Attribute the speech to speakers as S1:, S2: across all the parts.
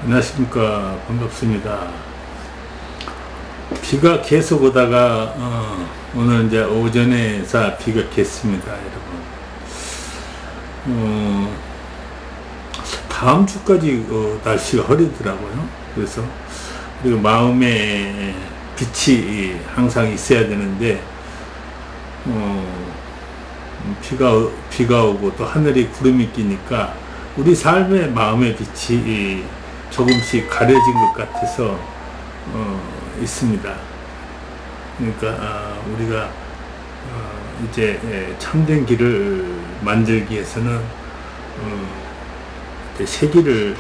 S1: 안녕하십니까. 반갑습니다. 비가 계속 오다가 오늘 이제 오전에서 비가 겠습니다, 여러분. 다음 주까지 날씨가 흐리더라고요. 그래서 그리고 마음에 빛이 항상 있어야 되는데 비가 오고 또 하늘에 구름이 끼니까 우리 삶의 마음의 빛이 조금씩 가려진 것 같아서 있습니다. 그러니까 우리가 이제 참된 길을 만들기 위해서는 새 길을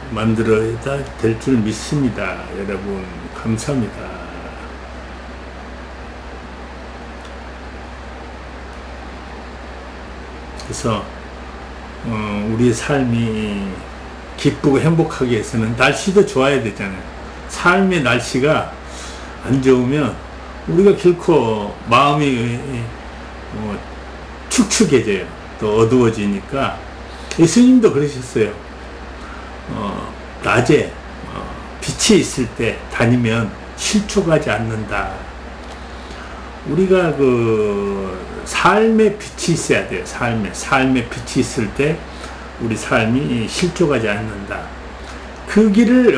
S1: 만들어야 될 줄 믿습니다. 여러분 감사합니다. 그래서 우리의 삶이 기쁘고 행복하기 위해서는 날씨도 좋아야 되잖아요. 삶의 날씨가 안 좋으면 우리가 결코 마음이 축축해져요. 또 어두워지니까 예수님도 그러셨어요. 낮에 빛이 있을 때 다니면 실족하지 않는다. 우리가 삶의 빛이 있어야 돼요. 삶의 빛이 있을 때 우리 삶이 실족하지 않는다. 그 길을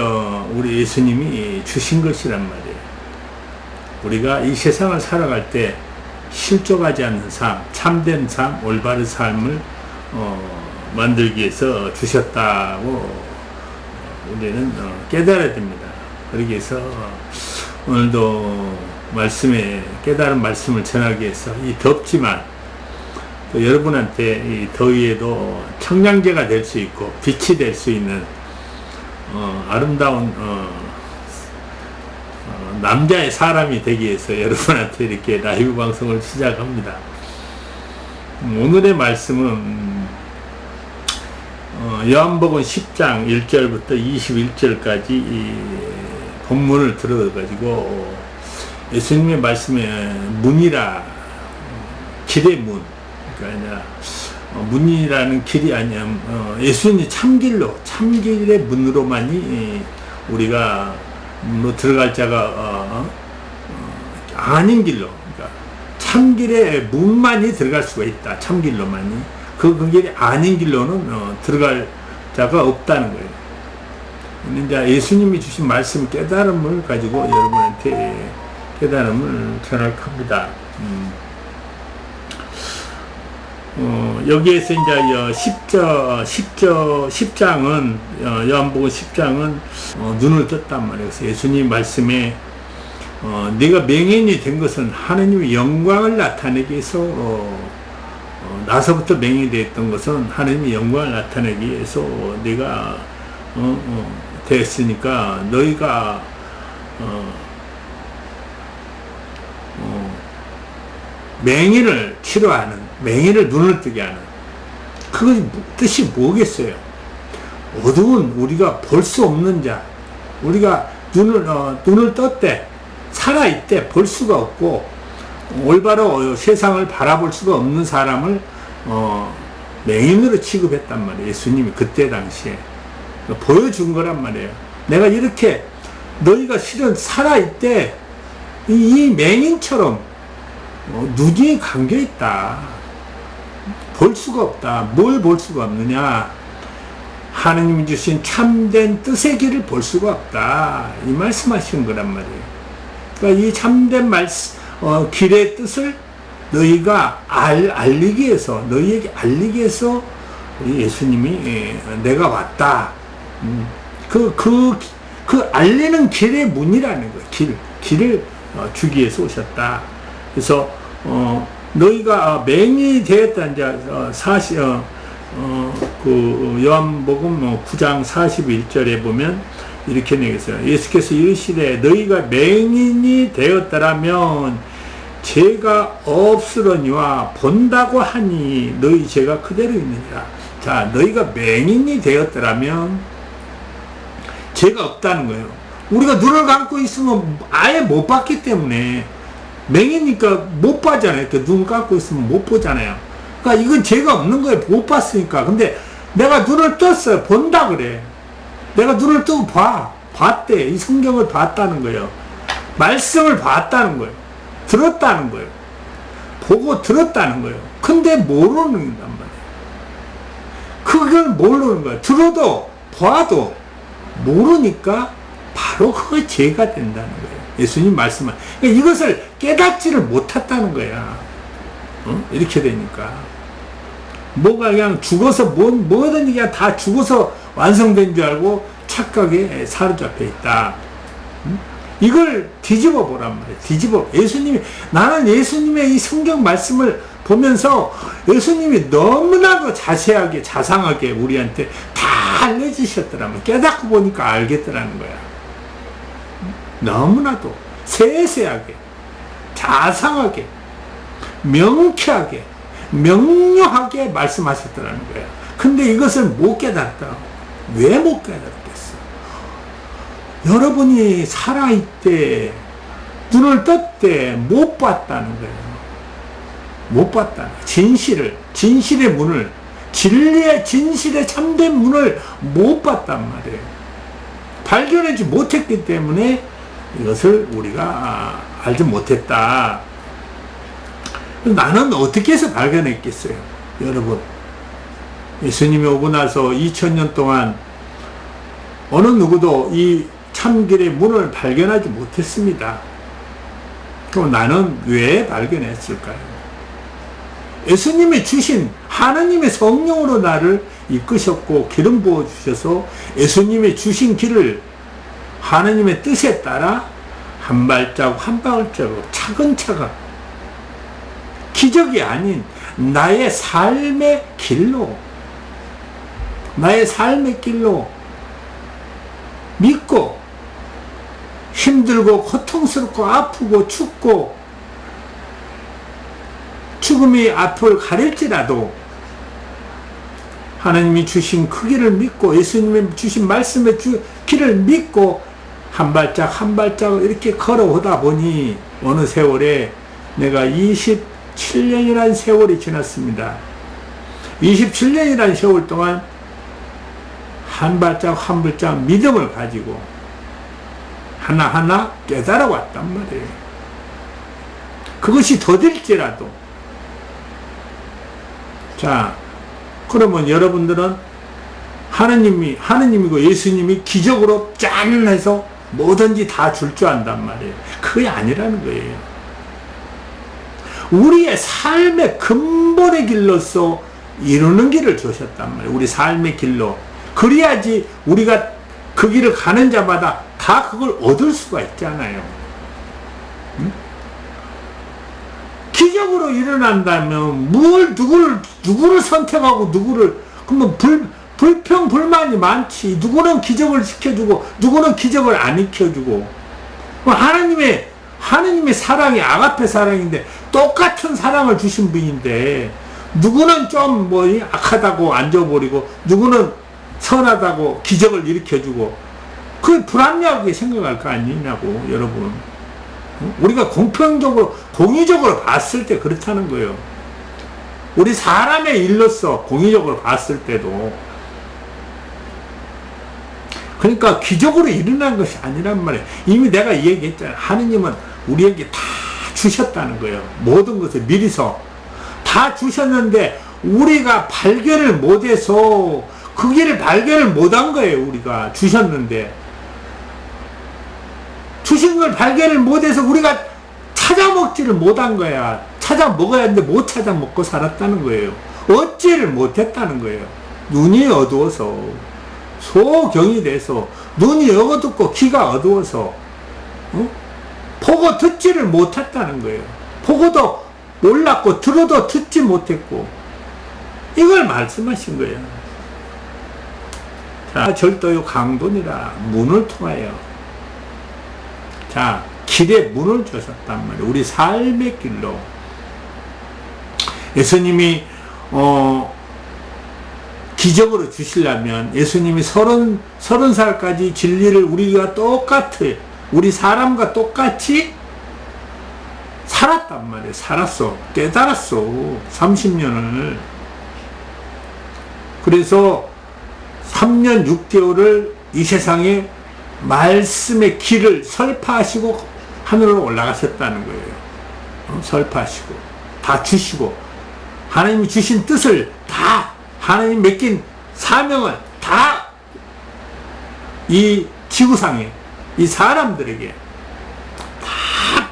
S1: 우리 예수님이 주신 것이란 말이에요. 우리가 이 세상을 살아갈 때 실족하지 않는 삶, 참된 삶, 올바른 삶을 만들기 위해서 주셨다고 우리는 깨달아야 됩니다. 그러기 위해서 오늘도 깨달은 말씀을 전하기 위해서 이 덥지만 또 여러분한테 이 더위에도 청량제가 될 수 있고 빛이 될 수 있는 아름다운 남자의 사람이 되기 위해서 여러분한테 이렇게 라이브 방송을 시작합니다. 오늘의 말씀은 요한복음 10장 1절부터 21절까지 이 본문을 들어가지고 예수님의 말씀에 문이라 길의 문, 그러니까 문이라는 길이 아니야. 예수님이 참길의 문으로만이 우리가 들어갈 자가 아닌 길로, 그러니까 참길의 문만이 들어갈 수가 있다. 참길로만이. 그 길이 아닌 길로는 들어갈 자가 없다는 거예요. 이제 예수님이 주신 말씀 깨달음을 가지고 여러분한테 깨달음을 전할 겁니다. 여기에서 이제 10장은 요한복음 10장은 눈을 떴단 말이에요. 그래서 예수님 말씀에 네가 맹인이 된 것은 하나님의 영광을 나타내기 위해서 나서부터 맹인이 되었던 것은 하나님의 영광을 나타내기 위해서 네가 됐으니까 너희가 맹인을 치료하는, 맹인을 눈을 뜨게 하는, 그 뜻이 뭐겠어요? 어두운 우리가 볼 수 없는 자, 우리가 눈을 떴대, 살아있대, 볼 수가 없고 올바로 세상을 바라볼 수가 없는 사람을 맹인으로 취급했단 말이에요. 예수님이 그때 당시에 보여준 거란 말이에요. 내가 이렇게 너희가 실은 살아있대, 이 맹인처럼 눈이 감겨있다. 볼 수가 없다. 뭘 볼 수가 없느냐? 하느님이 주신 참된 뜻의 길을 볼 수가 없다. 이 말씀하시는 거란 말이에요. 그러니까 이 참된 길의 뜻을 너희가 알리기 위해서, 너희에게 알리기 위해서 예수님이 내가 왔다. 그 알리는 길의 문이라는 거예요. 길을 주기 위해서 오셨다. 그래서 너희가 맹인이 되었다. 이제 요한복음 9장 41절에 보면 이렇게 내겠어요. 예수께서 이르시되 너희가 맹인이 되었더라면 죄가 없으려니와 본다고 하니 너희 죄가 그대로 있느니라. 자, 너희가 맹인이 되었더라면 죄가 없다는 거예요. 우리가 눈을 감고 있으면 아예 못 봤기 때문에 맹이니까 못 봐잖아요. 눈 감고 있으면 못 보잖아요. 그러니까 이건 죄가 없는 거예요. 못 봤으니까. 근데 내가 눈을 떴어요. 본다 그래. 내가 눈을 뜨고 봤대. 이 성경을 봤다는 거예요. 말씀을 봤다는 거예요. 들었다는 거예요. 보고 들었다는 거예요. 근데 모르는 단 말이에요. 그걸 모르는 거예요. 들어도 봐도 모르니까 바로 그거 죄가 된다는 거예요. 예수님 말씀은. 그러니까 이것을 깨닫지를 못했다는 거야. 이렇게 되니까. 뭐가 그냥 죽어서 뭐든지 그냥 다 죽어서 완성된 줄 알고 착각에 사로잡혀 있다. 이걸 뒤집어 보란 말이에요. 나는 예수님의 이 성경 말씀을 보면서 예수님이 너무나도 자세하게, 자상하게 우리한테 다 알려주셨더라면 깨닫고 보니까 알겠더라는 거야. 너무나도 세세하게, 자상하게, 명쾌하게, 명료하게 말씀하셨더라는 거야. 근데 이것을 못 깨닫다. 왜 못 깨닫겠어? 여러분이 살아있대, 눈을 떴대, 못 봤다는 거예요. 못 봤다. 진실의 문을, 진실의 참된 문을 못 봤단 말이에요. 발견하지 못했기 때문에 이것을 우리가 알지 못했다. 나는 어떻게 해서 발견했겠어요? 여러분, 예수님이 오고 나서 2000년 동안 어느 누구도 이 참길의 문을 발견하지 못했습니다. 그럼 나는 왜 발견했을까요? 예수님이 주신 하나님의 성령으로 나를 이끄셨고 기름 부어주셔서 예수님이 주신 길을 하나님의 뜻에 따라 한 발자국 한 발자국 차근차근 기적이 아닌 나의 삶의 길로 믿고 힘들고 고통스럽고 아프고 춥고 죽음이 앞을 가릴지라도 하나님이 주신 그 길을 믿고 예수님이 주신 말씀의 길을 믿고 한 발짝 한 발짝 이렇게 걸어오다 보니 어느 세월에 내가 27년이라는 세월이 지났습니다. 27년이라는 세월 동안 한 발짝 한 발짝 믿음을 가지고 하나하나 깨달아 왔단 말이에요. 그것이 더딜지라도. 자, 그러면 여러분들은 하느님이고 예수님이 기적으로 짠 해서 뭐든지 다 줄 줄 안단 말이에요. 그게 아니라는 거예요. 우리의 삶의 근본의 길로서 이루는 길을 주셨단 말이에요. 우리 삶의 길로. 그래야지 우리가 그 길을 가는 자마다 다 그걸 얻을 수가 있잖아요. 응? 기적으로 일어난다면 누구를 선택하고 그러면 불평불만이 많지. 누구는 기적을 시켜주고 누구는 기적을 안 시켜주고. 하나님의 사랑이 아가페 사랑인데 똑같은 사랑을 주신 분인데 누구는 좀 악하다고 앉아버리고 누구는 선하다고 기적을 일으켜주고 그게 불합리하게 생각할 거 아니냐고 여러분. 우리가 공평적으로 공의적으로 봤을 때 그렇다는 거예요. 우리 사람의 일로서 공의적으로 봤을 때도. 그러니까 기적으로 일어난 것이 아니란 말이에요. 이미 내가 얘기했잖아요. 하느님은 우리에게 다 주셨다는 거예요. 모든 것을 미리서 다 주셨는데 우리가 발견을 못해서 그 길을 발견을 못한 거예요. 우리가 주셨는데 주신 걸 발견을 못해서 우리가 찾아 먹지를 못한 거야. 찾아 먹어야 하는데 못 찾아 먹고 살았다는 거예요. 얻지를 못했다는 거예요. 눈이 어두워서, 소경이 돼서, 눈이 어둡고 귀가 어두워서, 보고 듣지를 못했다는 거예요. 보고도 몰랐고 들어도 듣지 못했고, 이걸 말씀하신 거예요. 자, 절도요 강돈이라 문을 통하여, 자, 길의 문을 주셨단 말이에요. 우리 삶의 길로. 예수님이 기적으로 주시려면 예수님이 30살까지 진리를 우리가 똑같이, 우리 사람과 똑같이 살았단 말이에요. 살았어. 깨달았어. 30년을. 그래서 3년 6개월을 이 세상에 말씀의 길을 설파하시고 하늘로 올라가셨다는 거예요. 설파하시고 다 주시고 하나님이 주신 뜻을 다, 하나님 맡긴 사명을 다 이 지구상에 이 사람들에게 다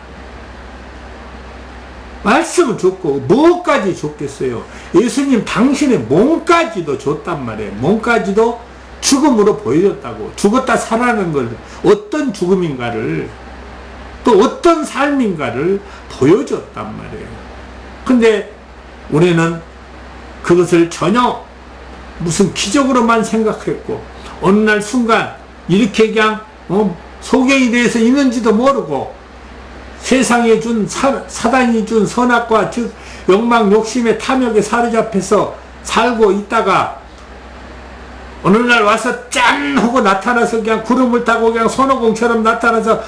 S1: 말씀을 줬고 뭐까지 줬겠어요. 예수님 당신의 몸까지도 줬단 말이에요. 몸까지도 죽음으로 보여줬다고. 죽었다 살아나는 걸 어떤 죽음인가를 또 어떤 삶인가를 보여줬단 말이에요. 근데 우리는 그것을 전혀 무슨 기적으로만 생각했고 어느 날 순간 이렇게 그냥 소경이 돼서 있는지도 모르고 세상에 준 사단이 준 선악과 즉 욕망 욕심의 탐욕에 사로잡혀서 살고 있다가 어느 날 와서 짠 하고 나타나서 그냥 구름을 타고 그냥 손오공처럼 나타나서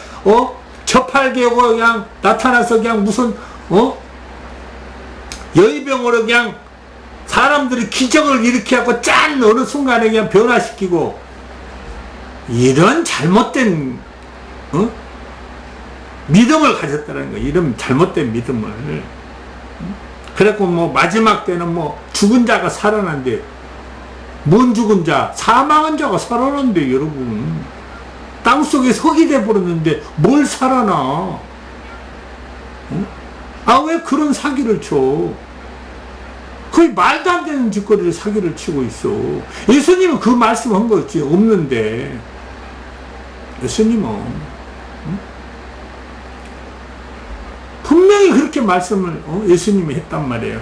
S1: 저팔계고 그냥 나타나서 그냥 무슨 여의병으로 그냥 사람들이 기적을 일으키고 짠 어느 순간에 그냥 변화시키고 이런 잘못된 믿음을 가졌다는 거예요. 이런 잘못된 믿음을. 그래갖고 뭐 마지막 때는 뭐 죽은 자가 살아난대. 뭔 죽은 자? 사망한 자가 살아난대, 여러분. 땅속에 석이 돼버렸는데 뭘 살아나? 왜 그런 사기를 쳐? 거의 말도 안 되는 짓거리를 사기를 치고 있어. 예수님은 그 말씀 한 거지 없는데. 예수님은 분명히 그렇게 말씀을 예수님이 했단 말이에요.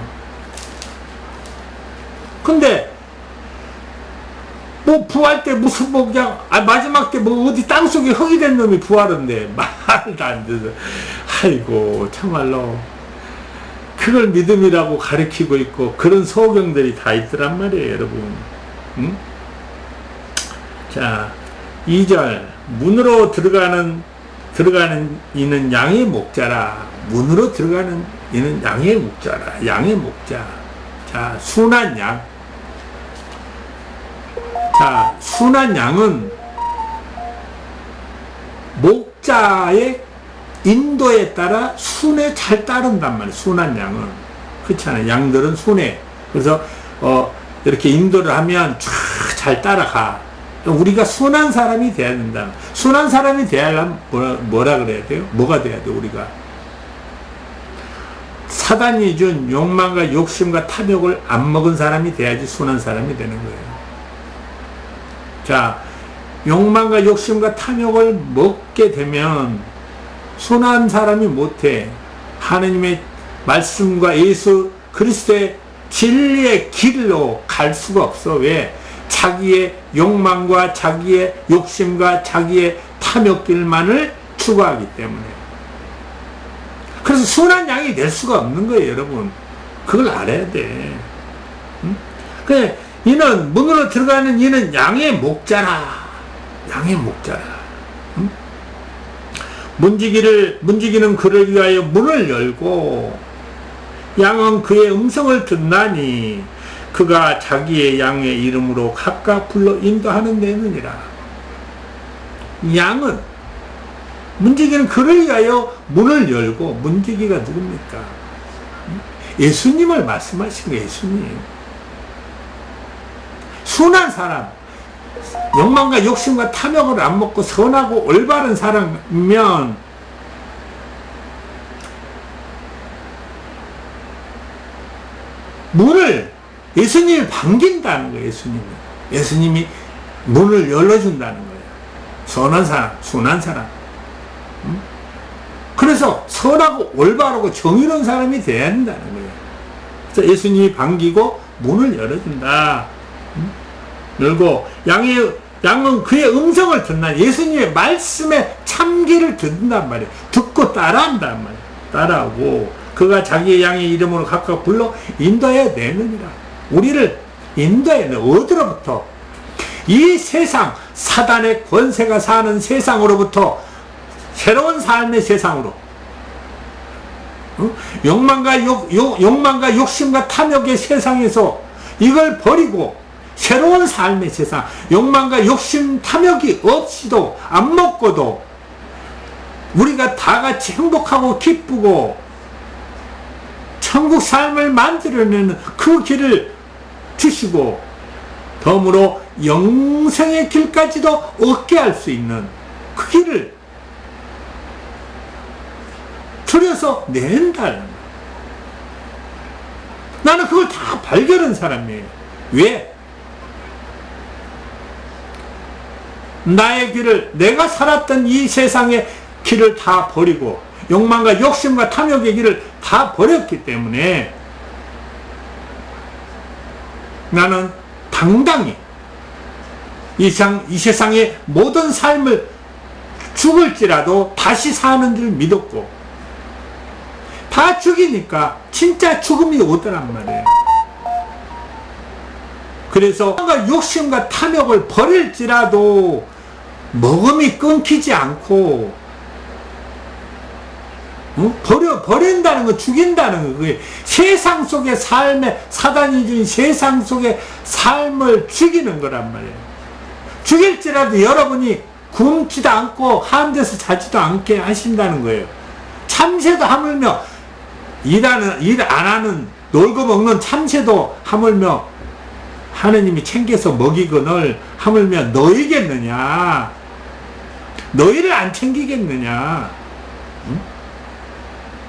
S1: 근데 뭐 부활 때 무슨 뭐 그냥 마지막 때 뭐 어디 땅속에 흙이 된 놈이 부활한대. 말도 안 돼서 아이고 참말로 그걸 믿음이라고 가르치고 있고 그런 소경들이 다 있더란 말이에요, 여러분. 응? 자, 2절 문으로 들어가는 이는 양의 목자라. 문으로 들어가는 이는 양의 목자라. 양의 목자. 자, 순한 양. 자, 순한 양은 목자의 인도에 따라 순에 잘 따른단 말이에요. 순한 양은. 그렇잖아요. 양들은 순해. 그래서 이렇게 인도를 하면 쫙 잘 따라가. 우리가 순한 사람이 돼야 된다. 순한 사람이 돼야하면 뭐라 그래야 돼요? 뭐가 돼야 돼, 우리가? 사단이 준 욕망과 욕심과 탐욕을 안 먹은 사람이 돼야지 순한 사람이 되는 거예요. 자, 욕망과 욕심과 탐욕을 먹게 되면 순한 사람이 못해. 하느님의 말씀과 예수 그리스도의 진리의 길로 갈 수가 없어. 왜? 자기의 욕망과 자기의 욕심과 자기의 탐욕길만을 추구하기 때문에. 그래서 순한 양이 될 수가 없는 거예요, 여러분. 그걸 알아야 돼. 응? 그래, 이는 문으로 들어가는 이는 양의 목자라. 양의 목자라. 응? 문지기는 그를 위하여 문을 열고 양은 그의 음성을 듣나니 그가 자기의 양의 이름으로 각각 불러 인도하는 데느니라. 양은 문지기는 그를 위하여 문을 열고. 문지기가 누굽니까? 예수님을 말씀하신 거예요. 예수님. 순한 사람, 욕망과 욕심과 탐욕을 안 먹고 선하고 올바른 사람이면 문을 예수님이 반긴다는 거예요. 예수님이 문을 열어준다는 거예요. 선한 사람, 순한 사람. 그래서 선하고 올바르고 정의로운 사람이 돼야 된다는 거예요. 그래서 예수님이 반기고 문을 열어준다. 열고 양은 그의 음성을 듣나. 예수님의 말씀에 참기를 듣는단 말이에요. 듣고 따라한단 말이에요. 따라하고 그가 자기의 양의 이름으로 각각 불러 인도해야 되느니라. 우리를 인도해야 돼. 어디로부터? 이 세상, 사단의 권세가 사는 세상으로부터 새로운 삶의 세상으로. 욕망과 욕심과 탐욕의 세상에서 이걸 버리고 새로운 삶의 세상, 욕망과 욕심 탐욕이 없이도 안 먹고도 우리가 다 같이 행복하고 기쁘고 천국 삶을 만들어내는 그 길을 주시고 덤으로 영생의 길까지도 얻게 할 수 있는 그 길을 줄여서 낸다는 거예요. 나는 그걸 다 발견한 사람이에요. 왜? 나의 길을, 내가 살았던 이 세상의 길을 다 버리고 욕망과 욕심과 탐욕의 길을 다 버렸기 때문에 나는 당당히 이 세상의 모든 삶을 죽을지라도 다시 사는 줄 믿었고, 다 죽이니까 진짜 죽음이 오더란 말이에요. 그래서 욕심과 탐욕을 버릴지라도 먹음이 끊기지 않고, 버린다는 거, 죽인다는 거, 그게 세상 속의 삶에, 사단이 준 세상 속의 삶을 죽이는 거란 말이에요. 죽일지라도 여러분이 굶지도 않고 하늘에서 자지도 않게 하신다는 거예요. 참새도 하물며 일 안 하는, 놀고 먹는 참새도 하물며 하느님이 챙겨서 먹이거늘 하물며 너희겠느냐? 너희를 안 챙기겠느냐?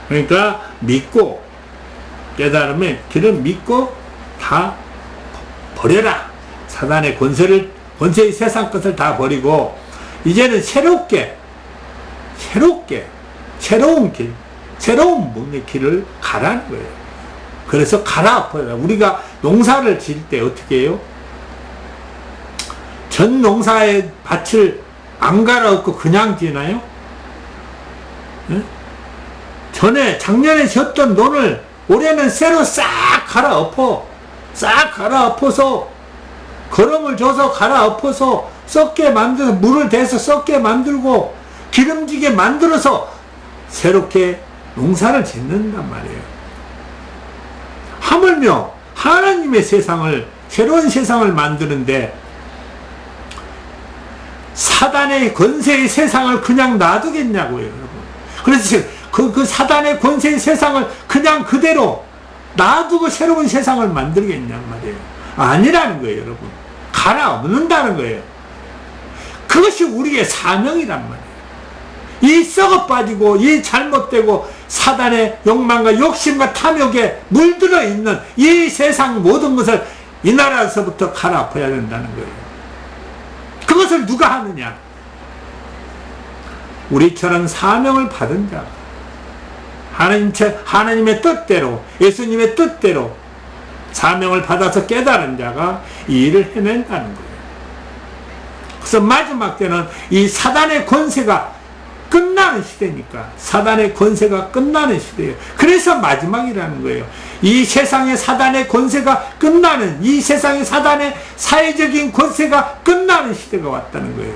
S1: 그러니까 믿고, 깨달음의 길을 믿고 다 버려라. 사단의 권세의 세상 것을 다 버리고 이제는 새로운 길, 새로운 몸의 길을 가라는 거예요. 그래서 갈아엎어라. 우리가 농사를 지을 때 어떻게 해요? 전 농사의 밭을 안 갈아엎고 그냥 지나요? 네? 작년에 졌던 논을 올해는 새로 싹 갈아엎어서 거름을 줘서 갈아엎어서 썩게 만들어서 물을 대서 썩게 만들고 기름지게 만들어서 새롭게 농사를 짓는단 말이에요. 하물며 하나님의 세상을, 새로운 세상을 만드는데 사단의 권세의 세상을 그냥 놔두겠냐고요, 여러분. 그래서 그 사단의 권세의 세상을 그냥 그대로 놔두고 새로운 세상을 만들겠냔 말이에요. 아니라는 거예요, 여러분. 갈아엎는다는 거예요. 그것이 우리의 사명이란 말이에요. 이 썩어 빠지고 이 잘못되고 사단의 욕망과 욕심과 탐욕에 물들어 있는 이 세상 모든 것을 이 나라에서부터 갈아엎어야 된다는 거예요. 그것을 누가 하느냐? 우리처럼 사명을 받은 자, 하나님의 뜻대로, 예수님의 뜻대로 사명을 받아서 깨달은 자가 이 일을 해낸다는 거예요. 그래서 마지막 때는 이 사단의 권세가 끝나는 시대니까, 사단의 권세가 끝나는 시대예요. 그래서 마지막이라는 거예요. 이 세상의 사단의 권세가 끝나는, 이 세상의 사단의 사회적인 권세가 끝나는 시대가 왔다는 거예요.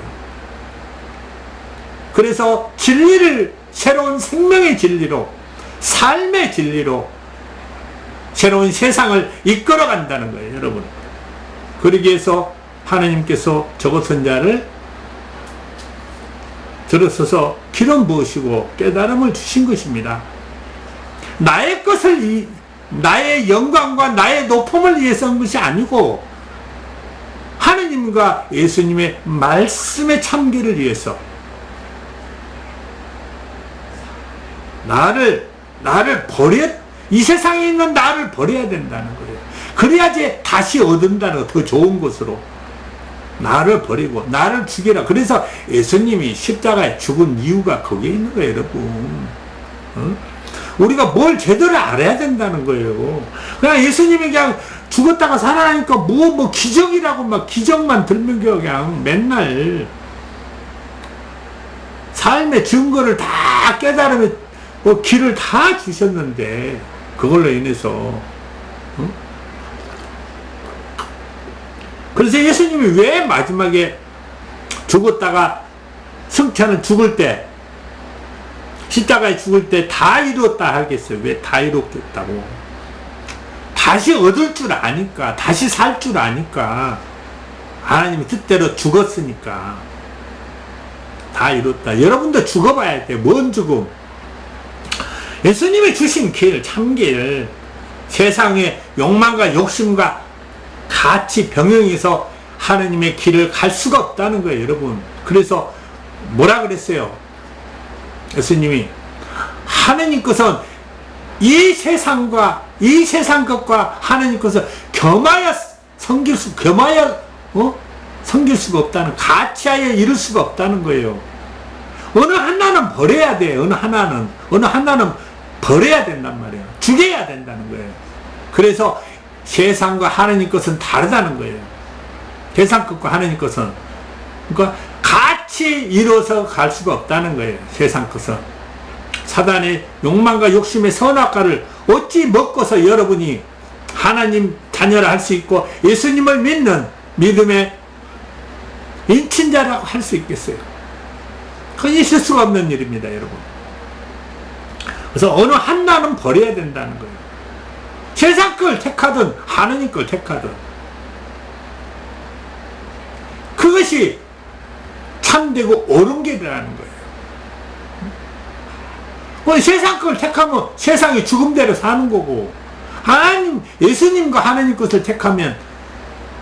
S1: 그래서 진리를, 새로운 생명의 진리로, 삶의 진리로 새로운 세상을 이끌어 간다는 거예요, 여러분. 그러기 위해서 하나님께서 저것 선자를 들어서서 기름 부으시고 깨달음을 주신 것입니다. 나의 것을, 나의 영광과 나의 높음을 위해서 한 것이 아니고 하느님과 예수님의 말씀의 참기를 위해서 나를 이 세상에 있는 나를 버려야 된다는 거예요. 그래야지 다시 얻는다는 더 좋은 것으로 나를 버리고 나를 죽여라. 그래서 예수님이 십자가에 죽은 이유가 거기에 있는 거예요, 여러분. 우리가 뭘 제대로 알아야 된다는 거예요. 그냥 예수님이 그냥 죽었다가 살아나니까 뭐 기적이라고 막 기적만 들면 그냥 맨날 삶의 증거를 다 깨달으면 길을 다 주셨는데 그걸로 인해서 그래서 예수님이 왜 마지막에 죽었다가 승천은 죽을 때, 십자가에 죽을 때 다 이루었다 하겠어요? 왜 다 이루었다고? 다 다시 얻을 줄 아니까, 다시 살 줄 아니까, 하나님이 뜻대로 죽었으니까 다 이뤘다. 여러분도 죽어봐야 돼. 뭔 죽음? 예수님이 주신 길, 참길, 세상의 욕망과 욕심과 같이 병행해서 하나님의 길을 갈 수가 없다는 거예요, 여러분. 그래서 뭐라 그랬어요? 예수님이 하나님 것은 이 세상 것과 하나님 것을 겸하여 섬길 수가 없다는, 같이하여 이룰 수가 없다는 거예요. 어느 하나는 버려야 돼. 어느 하나는 버려야 된단 말이에요. 죽여야 된다는 거예요. 그래서 세상과 하나님 것은 다르다는 거예요. 세상 것과 하나님 것은. 그러니까 같이 이루어서 갈 수가 없다는 거예요. 세상 것은. 사단의 욕망과 욕심의 선악과를 어찌 먹고서 여러분이 하나님 자녀라 할 수 있고 예수님을 믿는 믿음의 인친자라고 할 수 있겠어요? 그건 있을 수가 없는 일입니다, 여러분. 그래서 어느 하나는 버려야 된다는 거예요. 세상 걸 택하든 하나님 걸 택하든 그것이 참되고 옳은 길이라는 거예요. 세상 걸 택하면 세상이 죽음대로 사는 거고, 하나님, 예수님과 하나님 것을 택하면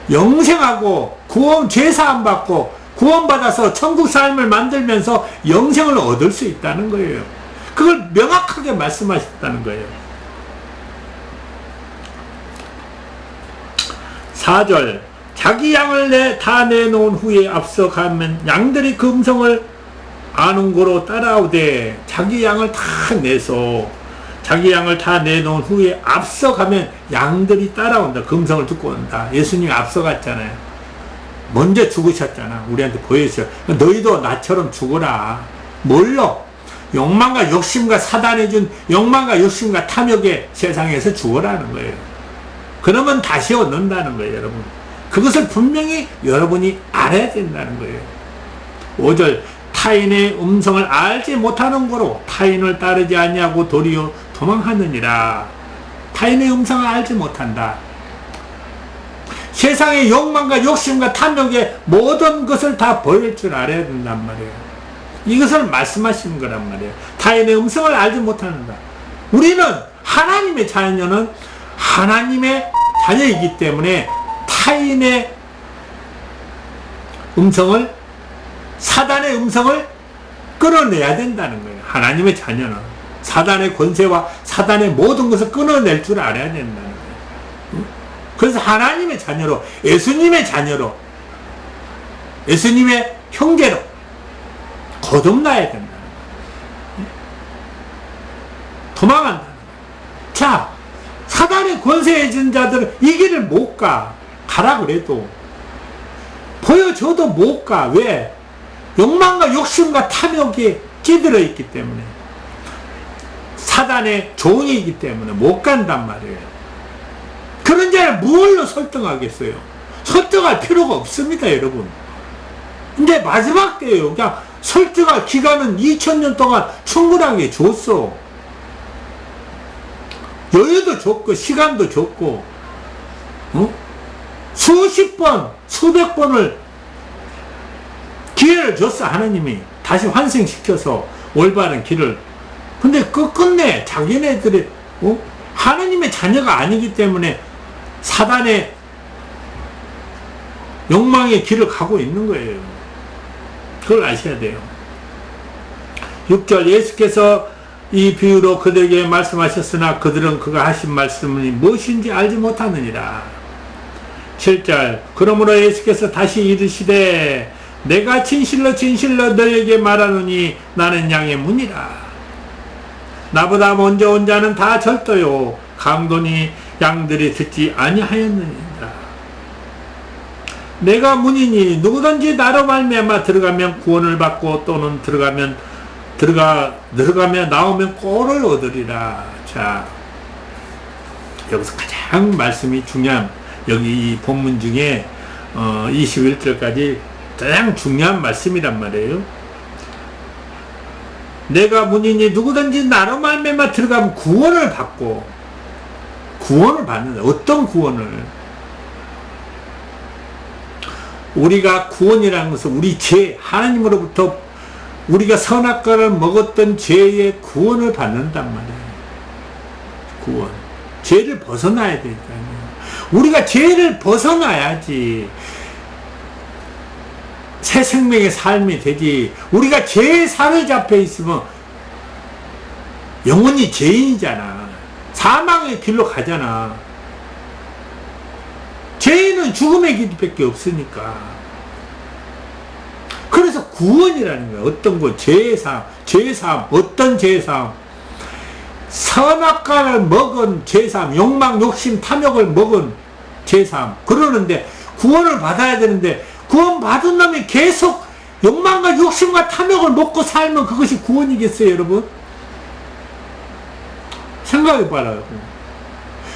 S1: 영생하고 구원, 죄사함 받고 구원받아서 천국 삶을 만들면서 영생을 얻을 수 있다는 거예요. 그걸 명확하게 말씀하셨다는 거예요. 4절, 자기 양을 다 내놓은 후에 앞서가면 양들이 그 음성을 아는 고로 따라오되, 자기 양을 다 내서 자기 양을 다 내놓은 후에 앞서가면 양들이 따라온다. 그 음성을 듣고 온다. 예수님이 앞서갔잖아요. 먼저 죽으셨잖아. 우리한테 보여주셔. 너희도 나처럼 죽어라. 뭘로? 욕망과 욕심과 사단이 준 욕망과 욕심과 탐욕의 세상에서 죽어라는 거예요. 그러면 다시 얻는다는 거예요, 여러분. 그것을 분명히 여러분이 알아야 된다는 거예요. 5절, 타인의 음성을 알지 못하는 거로 타인을 따르지 아니하고 도리어 도망하느니라. 타인의 음성을 알지 못한다. 세상의 욕망과 욕심과 탐욕의 모든 것을 다 버릴 줄 알아야 된단 말이에요. 이것을 말씀하시는 거란 말이에요. 타인의 음성을 알지 못한다. 우리는 하나님의 자녀는 하나님의 자녀이기 때문에 타인의 음성을, 사단의 음성을 끊어내야 된다는 거예요. 하나님의 자녀는 사단의 권세와 사단의 모든 것을 끊어낼 줄 알아야 된다는 거예요. 그래서 하나님의 자녀로, 예수님의 자녀로, 예수님의 형제로 거듭나야 된다는 거예요. 도망간다는 거예요. 자, 사단의 권세에 진 자들은 이 길을 못 가. 가라 그래도 보여줘도 못 가. 왜? 욕망과 욕심과 탐욕이 찌들어 있기 때문에, 사단의 종이기 때문에 못 간단 말이에요. 그런 자를 뭘로 설득하겠어요? 설득할 필요가 없습니다, 여러분. 근데 마지막 때예요. 그냥 설득할 기간은 2000년 동안 충분하게 줬어. 여유도 줬고 시간도 줬고, 수십 번, 수백 번을 기회를 줬어. 하나님이 다시 환생시켜서 올바른 길을. 근데 끝끝내 자기네들이 하나님의 자녀가 아니기 때문에 사단의 욕망의 길을 가고 있는 거예요. 그걸 아셔야 돼요. 6절, 예수께서 이 비유로 그들에게 말씀하셨으나 그들은 그가 하신 말씀이 무엇인지 알지 못하느니라. 7절, 그러므로 예수께서 다시 이르시되 내가 진실로 진실로 너에게 말하노니 나는 양의 문이라. 나보다 먼저 온 자는 다 절도요 강도니 양들이 듣지 아니하였느니라. 내가 문이니 누구든지 나로 말미암아 들어가면 구원을 받고 또는 들어가며 나오면 꼴을 얻으리라. 자, 여기서 가장 말씀이 중요한, 여기 이 본문 중에 21절까지 가장 중요한 말씀이란 말이에요. 내가 문이니 누구든지 나로 말미암아 들어가면 구원을 받고 구원을 받는다. 어떤 구원을? 우리가 구원이라는 것은 우리 죄, 하나님으로부터 우리가 선악과를 먹었던 죄의 구원을 받는단 말이에요. 구원. 죄를 벗어나야 되니까요. 우리가 죄를 벗어나야지 새 생명의 삶이 되지. 우리가 죄에 사로잡혀 있으면 영원히 죄인이잖아. 사망의 길로 가잖아. 죄는 죽음의 길밖에 없으니까. 그래서 구원이라는 거야. 어떤 거, 죄사함, 어떤 죄사함? 선악과를 먹은 죄사함, 욕망, 욕심, 탐욕을 먹은 죄사함. 그러는데 구원을 받아야 되는데 구원 받은 놈이 계속 욕망과 욕심과 탐욕을 먹고 살면 그것이 구원이겠어요, 여러분? 생각해 봐라요.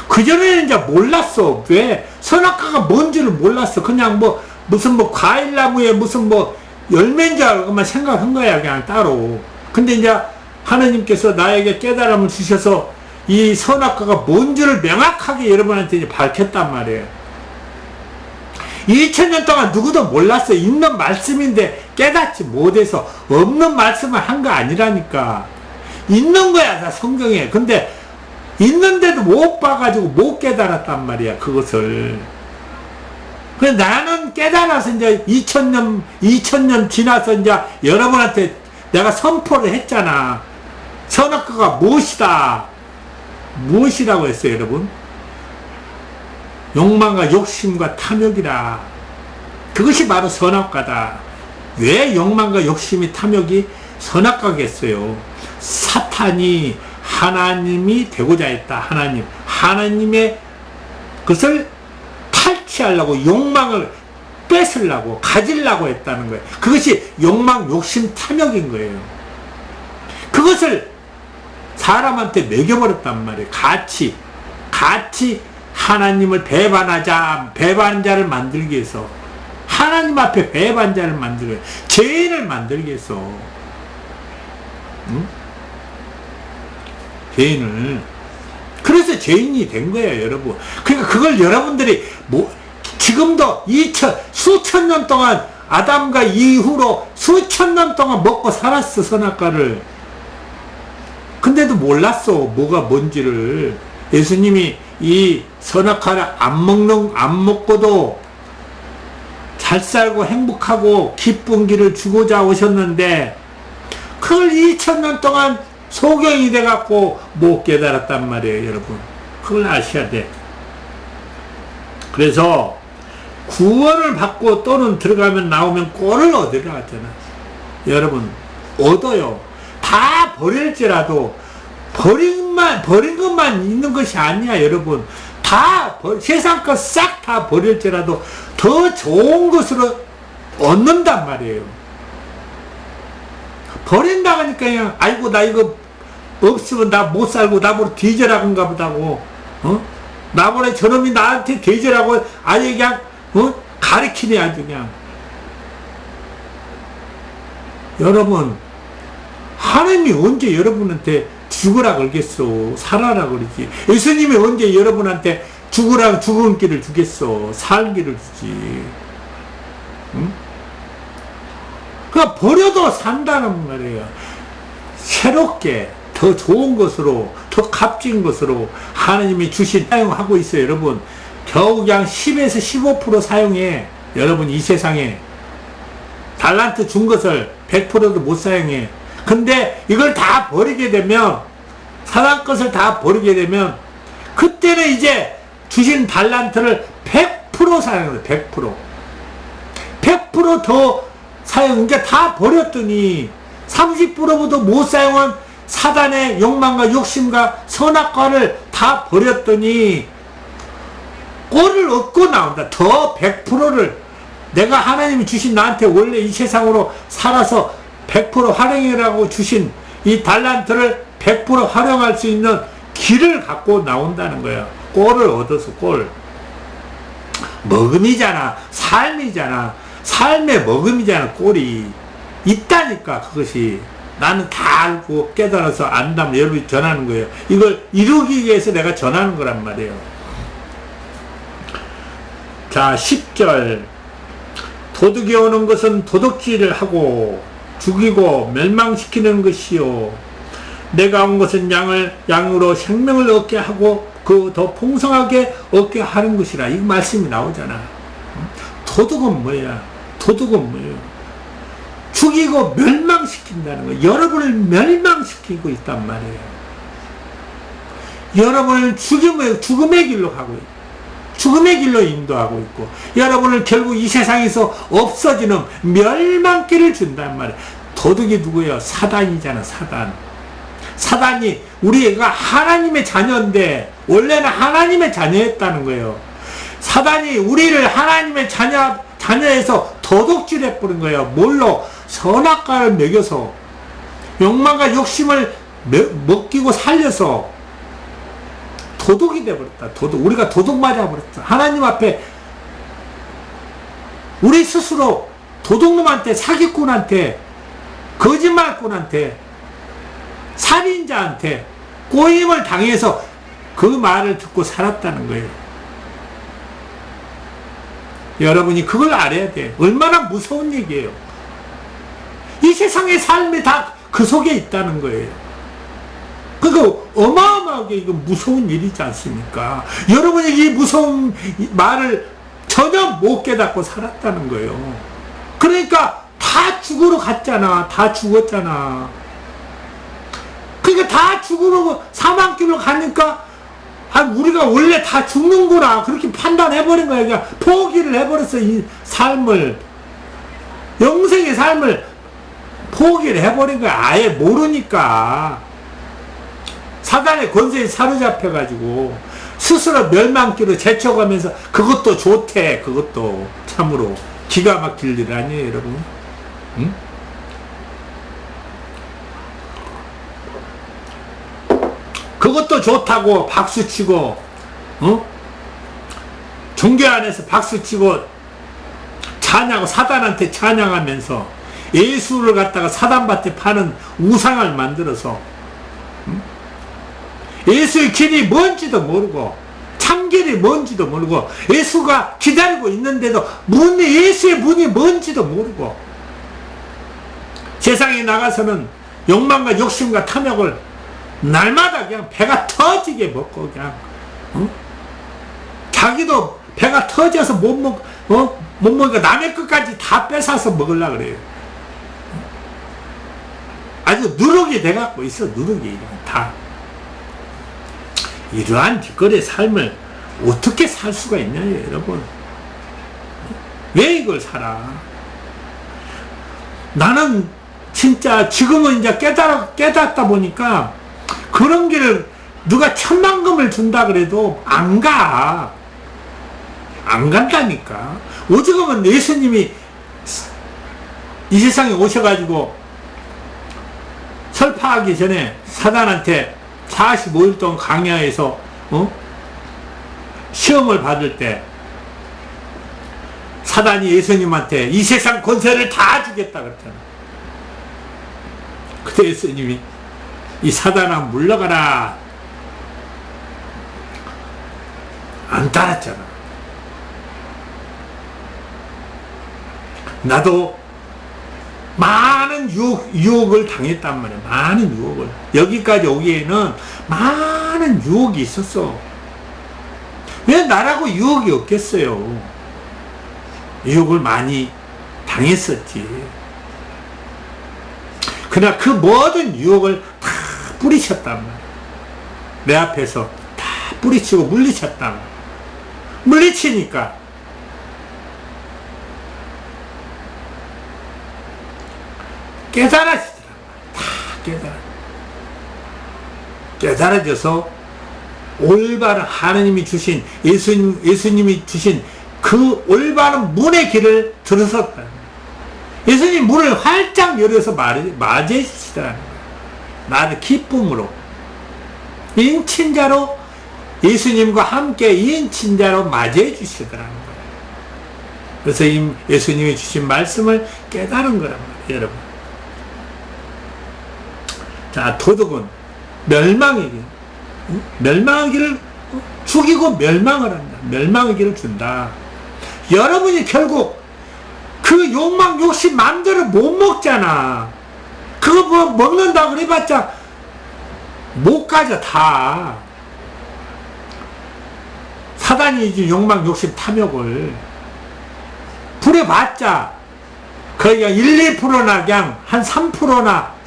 S1: 그전에는 이제 몰랐어. 왜? 선악과가 뭔지를 몰랐어. 그냥 무슨 과일나무에 무슨 열매인 줄 알고만 생각한 거야, 그냥 따로. 근데 이제 하나님께서 나에게 깨달음을 주셔서 이 선악과가 뭔지를 명확하게 여러분한테 이제 밝혔단 말이에요. 2000년 동안 누구도 몰랐어. 있는 말씀인데 깨닫지 못해서 없는 말씀을 한 거 아니라니까. 있는 거야, 다 성경에. 근데 있는데도 못 봐가지고 못 깨달았단 말이야, 그것을. 그래서 나는 깨달아서 이제 2000년 지나서 이제 여러분한테 내가 선포를 했잖아. 선악과가 무엇이다. 무엇이라고 했어요, 여러분? 욕망과 욕심과 탐욕이라. 그것이 바로 선악과다. 왜 욕망과 욕심이 탐욕이 선악과겠어요? 사탄이 하나님이 되고자 했다. 하나님의 그것을 탈취하려고 욕망을 뺏으려고 가지려고 했다는 거예요. 그것이 욕망, 욕심, 탐욕인 거예요. 그것을 사람한테 먹여버렸단 말이에요. 같이 하나님을 배반자를 만들기 위해서, 하나님 앞에 배반자를 만들기 위해서, 죄인을 만들기 위해서, 응? 죄인을. 그래서 죄인이 된 거예요, 여러분. 그러니까 그걸 여러분들이 지금도 수천 년 동안 아담과 이후로 수천 년 동안 먹고 살았어, 선악과를. 근데도 몰랐어, 뭐가 뭔지를. 예수님이 이 선악과를 안 먹고도 잘 살고 행복하고 기쁜 길을 주고자 오셨는데, 그걸 2000년 동안 소경이 돼갖고 못 깨달았단 말이에요, 여러분. 그걸 아셔야 돼. 그래서 구원을 받고 또는 들어가면 나오면 꼴을 얻으려 하잖아. 여러분, 얻어요. 다 버릴지라도 버린 것만 있는 것이 아니야, 여러분. 세상 것 싹 다 버릴지라도 더 좋은 것으로 얻는단 말이에요. 버린다고 하니까 그냥, 아이고, 나 이거 없으면 나 못 살고 나보고 뒤져라건가 보다고, 나보다 저놈이 나한테 뒤져라고 아예 그냥, 가리키네, 아주 그냥. 여러분, 하나님이 언제 여러분한테 죽으라 그러겠어? 살아라 그러지. 예수님이 언제 여러분한테 죽은 길을 주겠어? 살 길을 주지. 응? 그러니까 버려도 산다는 말이에요. 새롭게 더 좋은 것으로, 더 값진 것으로 하나님이 사용하고 있어요, 여러분. 겨우 그냥 10에서 15% 사용해. 여러분, 이 세상에 달란트 준 것을 100%도 못 사용해. 근데 이걸 다 버리게 되면, 사람 것을 다 버리게 되면, 그때는 이제 주신 달란트를 100% 사용해요. 100%. 100% 더 사용, 그러니까 다 버렸더니 30%보다 못 사용한 사단의 욕망과 욕심과 선악과를 다 버렸더니 꼴을 얻고 나온다. 더 100%를 내가 하나님이 주신 나한테 원래 이 세상으로 살아서 100% 활용이라고 주신 이 달란트를 100% 활용할 수 있는 길을 갖고 나온다는 거예요. 꼴을 얻어서 꼴. 먹음이잖아. 삶이잖아. 삶의 먹음이잖아. 꼴이 있다니까, 그것이. 나는 다 알고 깨달아서 안다면 여러분이 전하는 거예요. 이걸 이루기 위해서 내가 전하는 거란 말이에요. 자, 10절. 도둑이 오는 것은 도둑질을 하고 죽이고 멸망시키는 것이요. 내가 온 것은 양으로 생명을 얻게 하고 그 더 풍성하게 얻게 하는 것이라. 이 말씀이 나오잖아. 도둑은 뭐야? 도둑은 뭐예요? 죽이고 멸망시킨다는 거예요. 여러분을 멸망시키고 있단 말이에요. 여러분을 죽음의 길로 가고 있고, 죽음의 길로 인도하고 있고, 여러분을 결국 이 세상에서 없어지는 멸망길을 준단 말이에요. 도둑이 누구예요? 사단이잖아, 사단. 사단이 우리가 하나님의 자녀인데, 원래는 하나님의 자녀였다는 거예요. 사단이 우리를 하나님의 자녀에서 도둑질 해버린 거예요. 뭘로? 선악과를 먹여서, 욕망과 욕심을 먹이고 살려서 도둑이 되어버렸다. 도둑. 우리가 도둑 맞아버렸다. 하나님 앞에 우리 스스로 도둑놈한테, 사기꾼한테, 거짓말꾼한테, 살인자한테 꼬임을 당해서 그 말을 듣고 살았다는 거예요. 여러분이 그걸 알아야 돼. 얼마나 무서운 얘기예요. 이 세상의 삶이 다 그 속에 있다는 거예요. 그러니까 어마어마하게 이거 무서운 일이지 않습니까? 여러분이 이 무서운 말을 전혀 못 깨닫고 살았다는 거예요. 그러니까 다 죽으러 갔잖아. 다 죽었잖아. 그러니까 다 죽으러 사망길로 가니까 우리가 원래 다 죽는구나 그렇게 판단해버린 거야. 그냥 포기를 해버렸어. 이 삶을, 영생의 삶을 포기를 해버린 거야. 아예 모르니까. 사단의 권세에 사로잡혀가지고 스스로 멸망길로 제쳐가면서, 그것도 좋대. 그것도 참으로 기가 막힐 일 아니에요, 여러분? 응? 그것도 좋다고 박수치고, 종교 안에서 박수치고 찬양하고 사단한테 찬양하면서 예수를 갖다가 사단밭에 파는 우상을 만들어서, 예수의 길이 뭔지도 모르고 참길이 뭔지도 모르고 예수가 기다리고 있는데도 예수의 문이 뭔지도 모르고 세상에 나가서는 욕망과 욕심과 탐욕을 날마다 그냥 배가 터지게 먹고 그냥 자기도 배가 터져서 못 먹으니까 남의 것까지 다 뺏어서 먹으려고 그래요. 아주 누룩이 돼갖고 있어. 누룩이 다. 이러한 뒷거리의 삶을 어떻게 살 수가 있냐요, 여러분. 왜 이걸 살아? 나는 진짜 지금은 이제 깨닫다 보니까 그런 길을 누가 천만금을 준다 그래도 안 가. 안 간다니까. 오죽하면 예수님이 이 세상에 오셔가지고 설파하기 전에 사단한테 45일 동안 강야에서 시험을 받을 때 사단이 예수님한테 이 세상 권세를 다 주겠다 그랬잖아. 그때 예수님이 이 사단아 물러가라. 안 따랐잖아. 나도 많은 유혹을 당했단 말이야. 많은 유혹을. 여기까지 오기에는 많은 유혹이 있었어. 왜 나라고 유혹이 없겠어요? 유혹을 많이 당했었지. 그러나 그 모든 유혹을 다 뿌리쳤단 말이야. 내 앞에서 다 뿌리치고 물리쳤단 말이야. 물리치니까 깨달아지더라. 다 깨달아져서 올바른 하나님이 주신 예수님이 주신 그 올바른 문의 길을 들어섰다. 예수님 문을 활짝 열어서 맞이해 주시더라는 거예요. 나를 기쁨으로 인친자로 예수님과 함께 인친자로 맞이해 주시더라는 거예요. 그래서 예수님이 주신 말씀을 깨달은 거란 말이에요, 여러분. 자, 도덕은 멸망의 길. 멸망의 길을 죽이고 멸망을 한다. 멸망의 길을 준다. 여러분이 결국 그 욕망, 욕심 마음대로 못 먹잖아. 그거 뭐 먹는다 그래봤자 못 가져, 다. 사단이 이제 욕망, 욕심, 탐욕을 부려봤자 거의 1, 2%나 그냥 한 3%나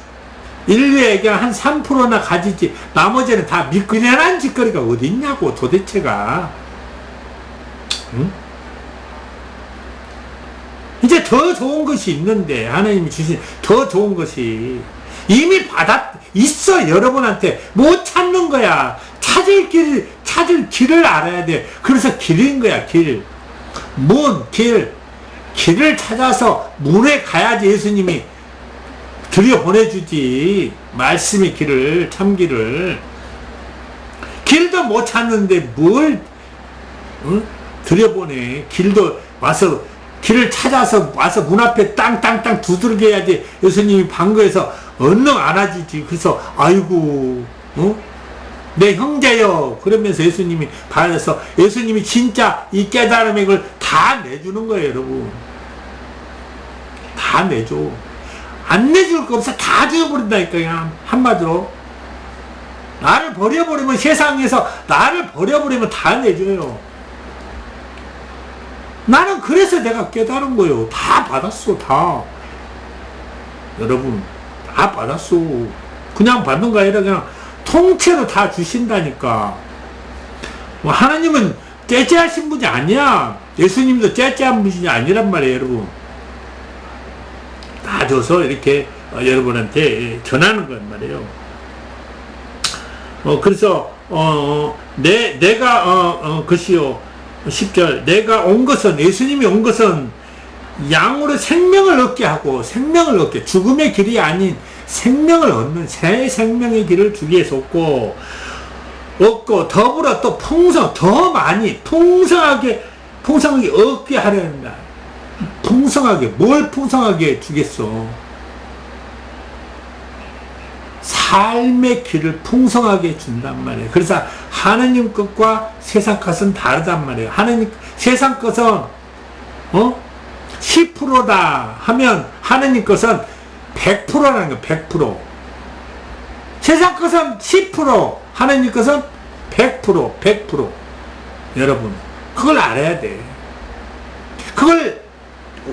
S1: 인류의 그냥 한 3%나 가지지 나머지는 다 미끈한 짓거리가 어디 있냐고 도대체가. 응? 이제 더 좋은 것이 있는데 하나님이 주신 더 좋은 것이 이미 있어. 여러분한테 못 찾는 거야. 찾을 길을 알아야 돼. 그래서 길인 거야. 길을 찾아서 문에 가야지 예수님이 들여보내주지. 말씀의 길을, 참길을. 길도 못 찾는데 뭘 들여보내. 길도 와서 길을 찾아서 와서 문 앞에 땅땅땅 두들겨야지 예수님이 방거에서 얼른 안아주지. 그래서 아이고 내 형제요 그러면서 예수님이 받아서 예수님이 진짜 이 깨달음의 걸 다 내주는 거예요. 여러분 다 내줘. 안 내줄 거 없어. 다 줘버린다니까. 그냥 한마디로 나를 버려버리면, 세상에서 나를 버려버리면 다 내줘요. 나는 그래서 내가 깨달은 거예요. 다 받았어. 다. 여러분 다 받았어. 그냥 받는 거 아니라 그냥 통째로 다 주신다니까. 뭐 하나님은 째째하신 분이 아니야. 예수님도 째째한 분이 아니란 말이에요. 여러분 다 줘서 이렇게 여러분한테 전하는 건 말이에요. 그래서 내가 것이요 10절 내가 온 것은, 예수님이 온 것은 양으로 생명을 얻게 하고, 생명을 얻게, 죽음의 길이 아닌 생명을 얻는 새 생명의 길을 주기 위해서 얻고 더불어 또 더 많이 풍성하게 얻게 하려는다. 풍성하게, 뭘 풍성하게 주겠어? 삶의 길을 풍성하게 준단 말이에요. 그래서 하나님 것과 세상 것은 다르단 말이에요. 세상 것은 10%다 하면 하나님 것은 100%라는 거예요. 100%. 세상 것은 10%, 하나님 것은 100%. 여러분 그걸 알아야 돼. 그걸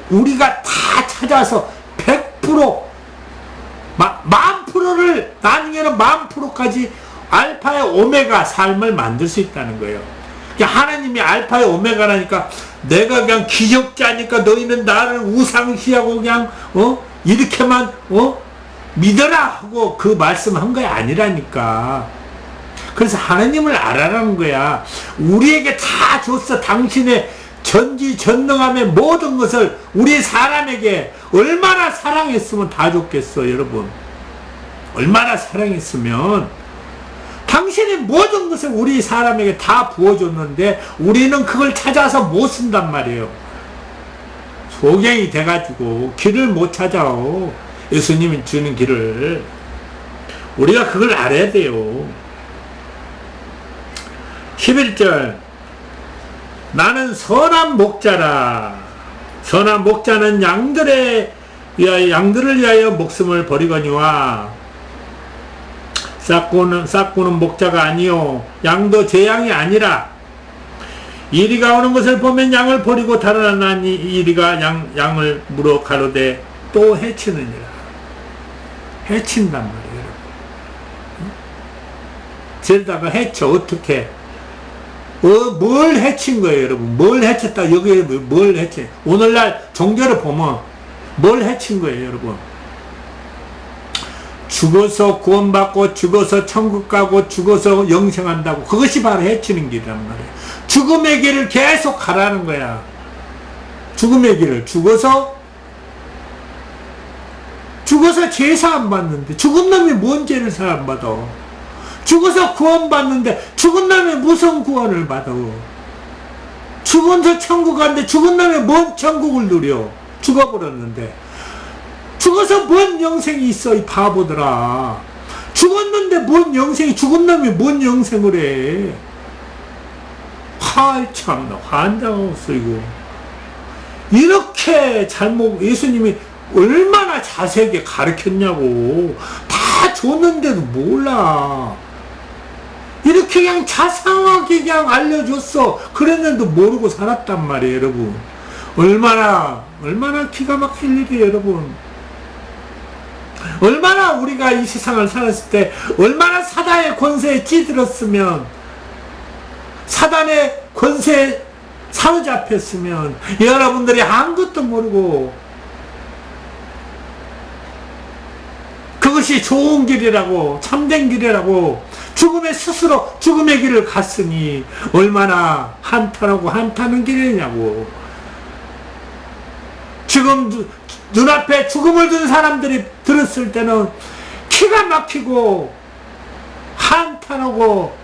S1: 우리가 다 찾아서 100%, 10,000%를, 나중에는 10,000%까지 알파의 오메가 삶을 만들 수 있다는 거예요. 하나님이 알파의 오메가라니까 내가 그냥 기적자니까 너희는 나를 우상시하고 그냥 이렇게만 믿어라 하고 그 말씀한 게 아니라니까. 그래서 하나님을 알아라는 거야. 우리에게 다 줬어. 당신의 전지전능함의 모든 것을 우리 사람에게 얼마나 사랑했으면 다 줬겠어. 여러분 얼마나 사랑했으면 당신의 모든 것을 우리 사람에게 다 부어줬는데 우리는 그걸 찾아서 못 쓴단 말이에요. 소경이 돼가지고 길을 못 찾아오. 예수님이 주는 길을. 우리가 그걸 알아야 돼요. 11절 나는 선한 목자라. 선한 목자는 양들을 위하여 목숨을 버리거니와 싹구는 목자가 아니요 양도 제 양이 아니라. 이리가 오는 것을 보면 양을 버리고 달아나니 이리가 양을 물어 가로되 또 해치느니라. 해친단 말이에요. 저러다가 해쳐. 어떻게 뭘 해친 거예요, 여러분? 뭘 해쳤다. 여기에 뭘 해치? 오늘날 종교를 보면 뭘 해친 거예요, 여러분? 죽어서 구원받고 죽어서 천국 가고 죽어서 영생한다고. 그것이 바로 해치는 길이란 말이에요. 죽음의 길을 계속 가라는 거야. 죽음의 길을. 죽어서 죄 사함 받는데 죽은 놈이 뭔 죄를 사함 받아? 죽어서 구원받는데 죽은 놈이 무슨 구원을 받아? 죽어서 천국 갔는데 죽은 놈이 뭔 천국을 누려? 죽어버렸는데. 죽어서 뭔 영생이 있어, 이 바보들아. 죽었는데 뭔 영생이, 죽은 놈이 뭔 영생을 해. 참나 환장하겠어 이거. 이렇게 잘못 예수님이 얼마나 자세하게 가르쳤냐고. 다 줬는데도 몰라. 이렇게 그냥 자상하게 그냥 알려줬어. 그랬는데 모르고 살았단 말이에요 여러분. 얼마나 기가 막힐 일이에요 여러분. 얼마나 우리가 이 세상을 살았을 때 얼마나 사단의 권세에 찌들었으면, 사단의 권세에 사로잡혔으면 여러분들이 아무것도 모르고 그것이 좋은 길이라고, 참된 길이라고 죽음의 스스로 죽음의 길을 갔으니 얼마나 한탄하는 길이냐고. 지금 눈앞에 죽음을 둔 사람들이 들었을 때는 기가 막히고 한탄하고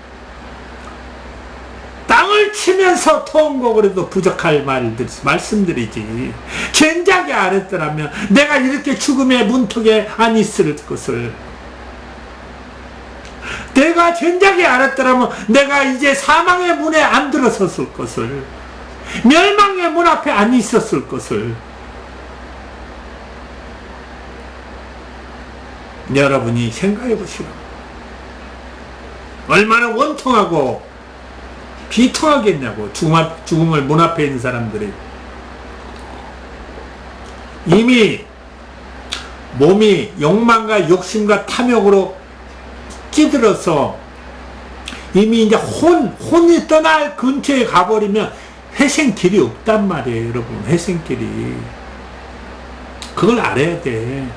S1: 땅을 치면서 통고 그래도 부족할 말씀들이지. 견작이 안 했더라면 내가 이렇게 죽음의 문턱에 안 있을 것을, 내가 견작이 안 했더라면 내가 이제 사망의 문에 안 들어섰을 것을, 멸망의 문 앞에 안 있었을 것을. 여러분이 생각해 보시라고. 얼마나 원통하고 비통하겠냐고. 죽음을 문 앞에 있는 사람들이. 이미 몸이 욕망과 욕심과 탐욕으로 찌들어서 이미 이제 혼이 떠날 근처에 가버리면 회생길이 없단 말이에요 여러분. 회생길이. 그걸 알아야 돼.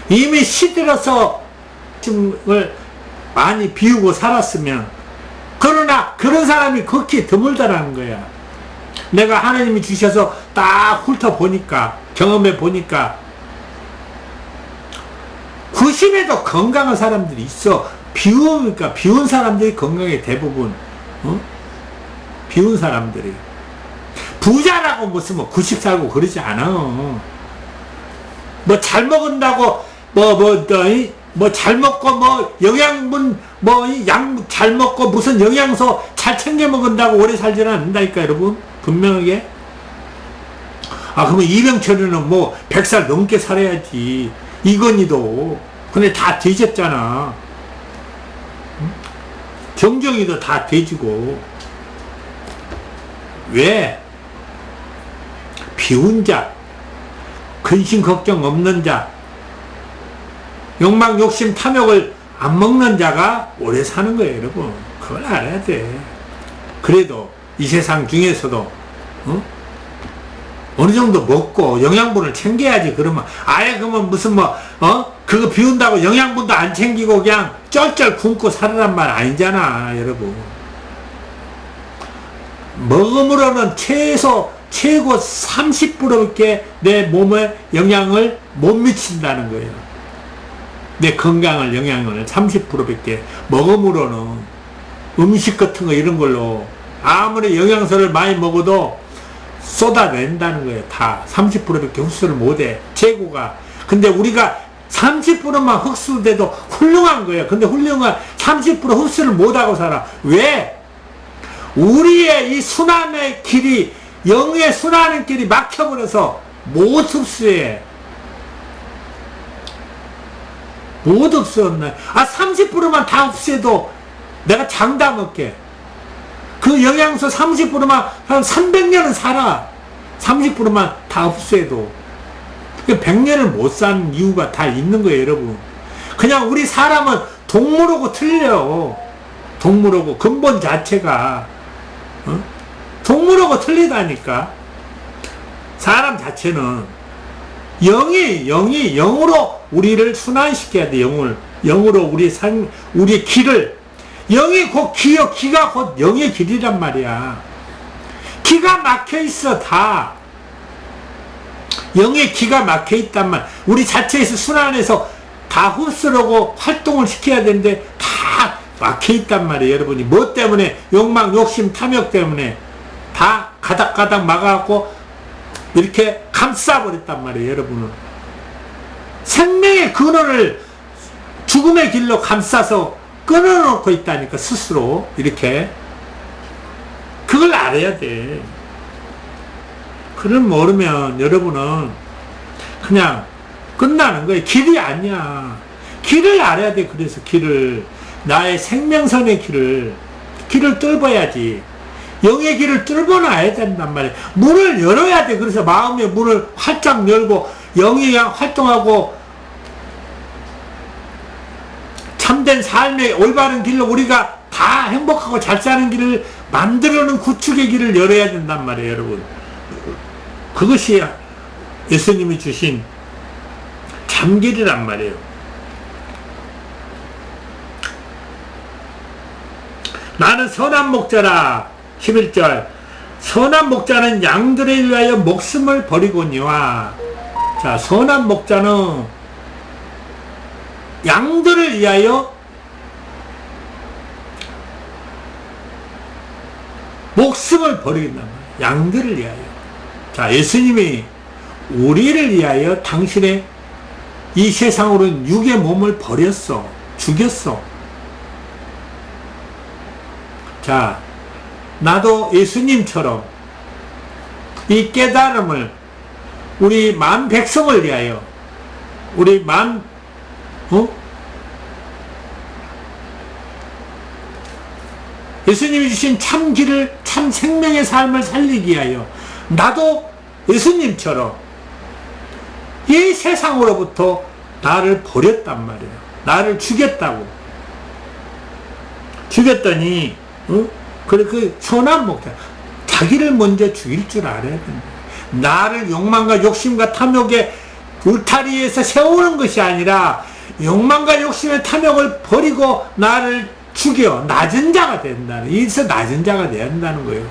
S1: 이미 시들어서 욕심을 많이 비우고 살았으면, 그러나 그런 사람이 극히 드물다라는 거야. 내가 하나님이 주셔서 딱 훑어보니까, 경험해보니까 90에도 건강한 사람들이 있어. 비우니까 비운 사람들이 건강해 대부분. 비운 사람들이. 부자라고 무슨 90 살고 그러지 않아. 뭐 잘 먹은다고 잘 먹고 영양분 양 잘 먹고 무슨 영양소 잘 챙겨 먹은다고 오래 살지는 않는다니까 여러분. 분명하게. 그러면 이병철이는 100살 넘게 살아야지. 이건희도. 근데 다 뒤졌잖아. 정정이도 다 뒤지고. 왜? 비운 자, 근심 걱정 없는 자, 욕망 욕심 탐욕을 안 먹는 자가 오래 사는 거예요 여러분. 그걸 알아야 돼. 그래도 이 세상 중에서도 어느 정도 먹고 영양분을 챙겨야지. 그러면 그러면 무슨 그거 비운다고 영양분도 안 챙기고 그냥 쩔쩔 굶고 살으란 말 아니잖아 여러분. 먹음으로는 최고 30%밖에 내 몸에 영향을 못 미친다는 거예요. 내 건강을 영향을 30%밖에. 먹음으로는 음식 같은 거 이런 걸로 아무리 영양소를 많이 먹어도 쏟아낸다는 거예요. 다 30%밖에 흡수를 못해. 최고가. 근데 우리가 30%만 흡수돼도 훌륭한 거예요. 근데 훌륭한 30% 흡수를 못하고 살아. 왜? 우리의 이 순환의 길이, 영의 순환의 길이 막혀버려서 못 흡수해. 못 흡수했네. 30%만 다 흡수해도 내가 장담할게. 그 영양소 30%만 한 300년은 살아. 30%만 다 흡수해도. 100년을 못 사는 이유가 다 있는 거예요 여러분. 그냥 우리 사람은 동물하고 틀려요. 동물하고 근본 자체가 동물하고 틀리다니까. 사람 자체는 영으로 우리를 순환시켜야 돼. 영으로 우리의 길을. 영이 곧 기요. 기가 곧 영의 길이란 말이야. 기가 막혀 있어 다. 영의 기가 막혀 있단 말. 우리 자체에서 순환해서 다 흡수하고 활동을 시켜야 되는데 다 막혀 있단 말이에요 여러분이. 뭐 때문에? 욕망 욕심 탐욕 때문에 다 가닥가닥 막아갖고 이렇게 감싸버렸단 말이에요 여러분은. 생명의 근원을 죽음의 길로 감싸서 끊어놓고 있다니까, 스스로. 이렇게. 그걸 알아야 돼. 그걸 모르면 여러분은 그냥 끝나는 거예요. 길이 아니야. 길을 알아야 돼. 그래서 길을. 나의 생명선의 길을 뚫어야지. 영의 길을 뚫어놔야 된단 말이야. 문을 열어야 돼. 그래서 마음의 문을 활짝 열고 영이 그냥 활동하고 참된 삶의 올바른 길로 우리가 다 행복하고 잘 사는 길을 만들어놓은 구축의 길을 열어야 된단 말이에요, 여러분. 그것이 예수님이 주신 참길이란 말이에요. 나는 선한 목자라. 11절. 선한 목자는 양들을 위하여 목숨을 버리거니와. 자, 선한 목자는 양들을 위하여 목숨을 버리겠단 말이에요. 양들을 위하여. 자, 예수님이 우리를 위하여 당신의 이 세상으로는 육의 몸을 버렸어. 죽였어. 자, 나도 예수님처럼 이 깨달음을 우리 만 백성을 위하여, 우리 예수님이 주신 참 길을, 참 생명의 삶을 살리기 위하여 나도 예수님처럼 이 세상으로부터 나를 버렸단 말이에요. 나를 죽였다고. 죽였더니 그 선한 목자, 자기를 먼저 죽일 줄 알아야 된다. 나를 욕망과 욕심과 탐욕의 울타리에서 세우는 것이 아니라 욕망과 욕심의 탐욕을 버리고 나를 죽여 낮은 자가 된다는, 이에서 낮은 자가 된다는 거예요.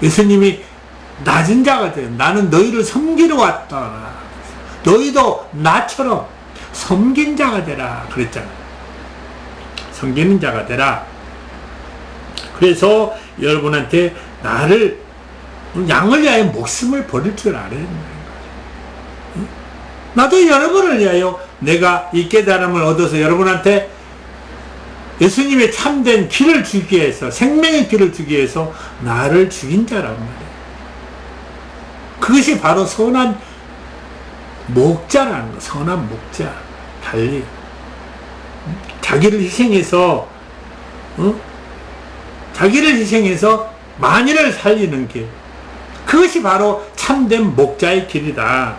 S1: 예수님이 낮은 자가 돼. 나는 너희를 섬기러 왔다. 너희도 나처럼 섬긴 자가 되라 그랬잖아. 섬기는 자가 되라. 그래서 여러분한테 나를, 양을 위하여 목숨을 버릴 줄 알아야 된다. 나도 여러분을 위하여 내가 이 깨달음을 얻어서 여러분한테 예수님의 참된 길을 주기 위해서, 생명의 길을 주기 위해서 나를 죽인 자란 말이에요. 그것이 바로 선한 목자라는 거. 선한 목자. 달리 자기를 희생해서 자기를 희생해서 만인을 살리는 길. 그것이 바로 참된 목자의 길이다.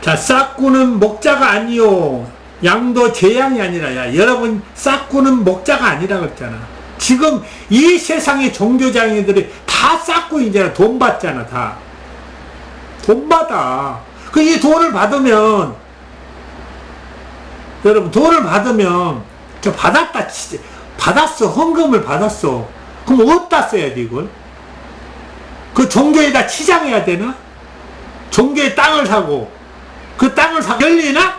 S1: 자, 싹구는 목자가 아니요 양도 제 양이 아니라. 야, 여러분, 싹구는 목자가 아니라 그랬잖아. 지금 이 세상의 종교장애들이 다 싹구 이제는 돈 받잖아. 다 돈 받아. 그 이 돈을 받으면, 여러분, 돈을 받으면 저 받았다 치지. 받았어. 헌금을 받았어. 그럼 어디다 써야 돼, 이걸? 그 종교에다 치장해야 되나? 종교의 땅을 사고 그 땅을 열리나?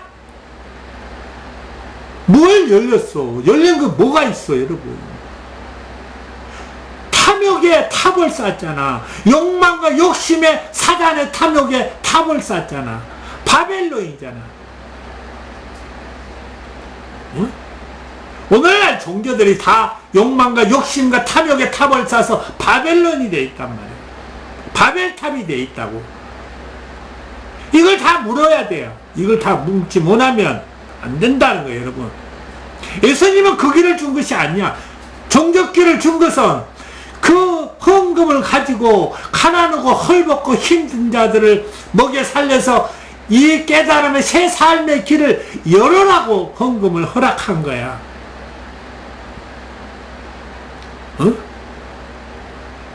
S1: 뭘 열렸어? 열린 거 뭐가 있어, 여러분? 탐욕의 탑을 쌓았잖아. 욕망과 욕심의 사단의 탐욕의 탑을 쌓았잖아. 바벨론이잖아. 응? 오늘날 종교들이 다 욕망과 욕심과 탐욕의 탑을 쌓아서 바벨론이 돼 있단 말이야. 바벨탑이 돼 있다고. 이걸 다 물어야 돼요. 이걸 다 뭉치 못하면 안 된다는 거예요, 여러분. 예수님은 그 길을 준 것이 아니야. 종교길을 준 것은 그 헌금을 가지고 가난하고 헐벗고 힘든 자들을 먹여 살려서 이 깨달음의 새 삶의 길을 열어라고 헌금을 허락한 거야. 어?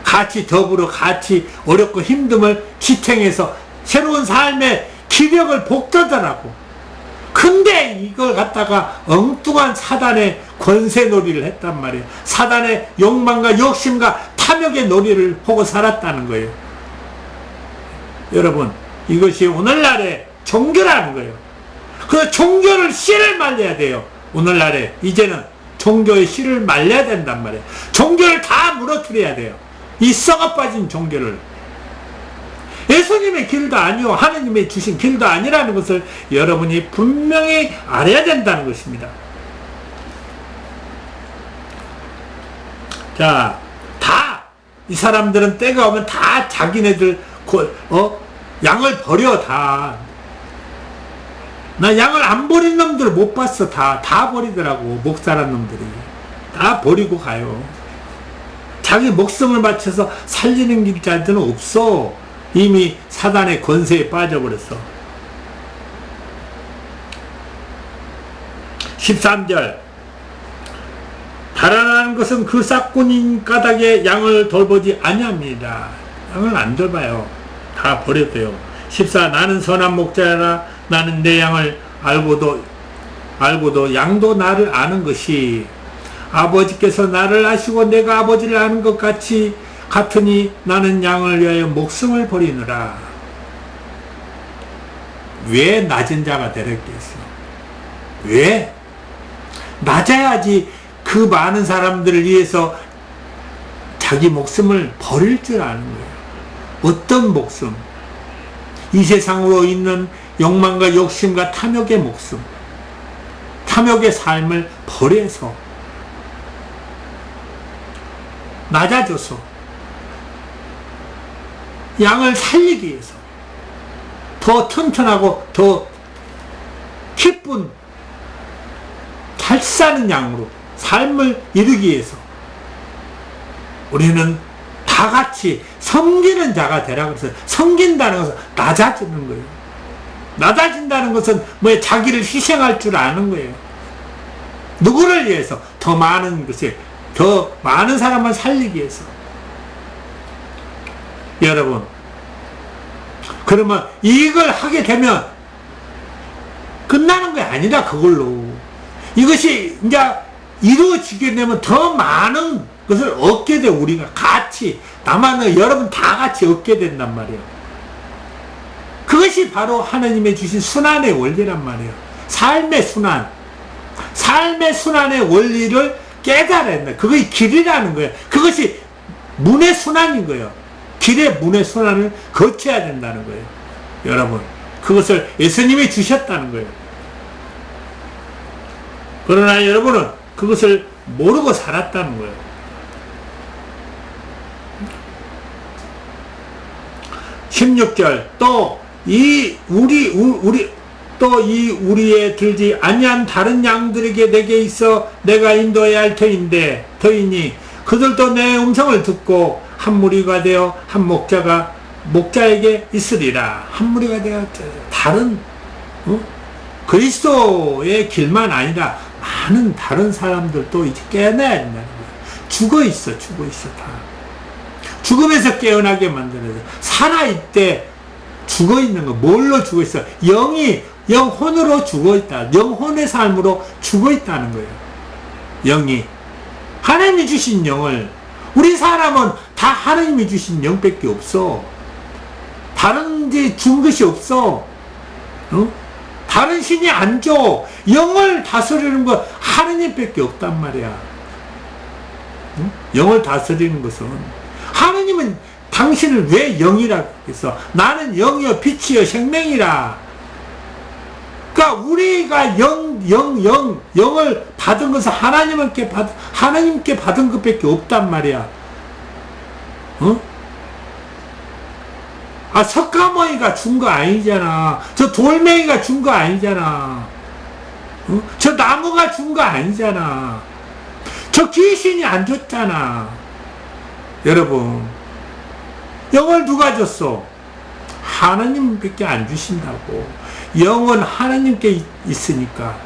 S1: 같이 더불어 같이 어렵고 힘듦을 지탱해서 새로운 삶의 기력을 복돋으라고. 근데 이걸 갖다가 엉뚱한 사단의 권세놀이를 했단 말이에요. 사단의 욕망과 욕심과 탐욕의 놀이를 보고 살았다는 거예요. 여러분, 이것이 오늘날의 종교라는 거예요. 그 종교를 씨를 말려야 돼요. 오늘날에 이제는 종교의 씨를 말려야 된단 말이에요. 종교를 다 무너뜨려야 돼요. 이 썩어 빠진 종교를. 예수님의 길도 아니요 하나님의 주신 길도 아니라는 것을 여러분이 분명히 알아야 된다는 것입니다. 자, 이 사람들은 때가 오면 다 자기네들 양을 버려. 다 나 양을 안 버린 놈들 못 봤어. 다 버리더라고. 목사란 놈들이 다 버리고 가요. 자기 목숨을 바쳐서 살리는 길자들은 없어. 이미 사단의 권세에 빠져버렸어. 13절 달아나는 것은 그 싹군인 까닭에 양을 돌보지 아니합니다. 양을 안 돌봐요. 다 버렸대요. 14 나는 선한 목자라 나는 내 양을 알고도 양도 나를 아는 것이 아버지께서 나를 아시고 내가 아버지를 아는 것 같으니 나는 양을 위하여 목숨을 버리느라. 왜 낮은 자가 되랬겠어? 왜? 낮아야지 그 많은 사람들을 위해서 자기 목숨을 버릴 줄 아는 거예요. 어떤 목숨? 이 세상으로 있는 욕망과 욕심과 탐욕의 목숨, 탐욕의 삶을 버려서 낮아져서 양을 살리기 위해서 더 튼튼하고 더 기쁜 잘 사는 양으로 삶을 이루기 위해서 우리는 다 같이 섬기는 자가 되라 그래서 섬긴다는 것은 낮아지는 거예요. 낮아진다는 것은 뭐 자기를 희생할 줄 아는 거예요. 누구를 위해서? 더 많은 것에 더 많은 사람을 살리기 위해서. 여러분, 그러면 이걸 하게 되면 끝나는 게 아니라 그걸로 이것이 이제 이루어지게 되면 더 많은 것을 얻게 돼. 우리가 같이 나만 여러분 다 같이 얻게 된단 말이에요. 그것이 바로 하나님의 주신 순환의 원리란 말이에요. 삶의 순환, 삶의 순환의 원리를 깨달아야 된다. 그것이 길이라는 거예요. 그것이 문의 순환인 거예요. 길의 문의 순환을 거쳐야 된다는 거예요. 여러분, 그것을 예수님이 주셨다는 거예요. 그러나 여러분은 그것을 모르고 살았다는 거예요. 16절 또 이 우리에 들지 아니한 다른 양들에게 내게 있어 내가 인도해야 할 터이니 그들도 내 음성을 듣고 한 무리가 되어 한 목자에게 있으리라. 한 무리가 되어 다른 그리스도의 길만 아니라 많은 다른 사람들도 이제 깨어나야 된다는 거예요. 죽어있어 다. 죽음에서 깨어나게 만들어서 살아있대. 죽어있는 거 뭘로 죽어있어? 영혼으로 죽어있다. 영혼의 삶으로 죽어있다는 거예요. 영이 하나님이 주신 영을, 우리 사람은 다 하나님이 주신 영밖에 없어. 다른 데 준 것이 없어. 다른 신이 안 줘. 영을 다스리는 거 하나님밖에 없단 말이야. 영을 다스리는 것은 하나님은 당신을 왜 영이라고 했어? 나는 영이요 빛이요 생명이라. 그러니까 우리가 영을 받은 것은 하나님께 받은 것밖에 없단 말이야. 석가모니가 준 거 아니잖아. 저 돌멩이가 준 거 아니잖아. 저 나무가 준 거 아니잖아. 저 귀신이 안 줬잖아. 여러분, 영을 누가 줬어? 하나님밖에 안 주신다고. 영은 하나님께 있으니까.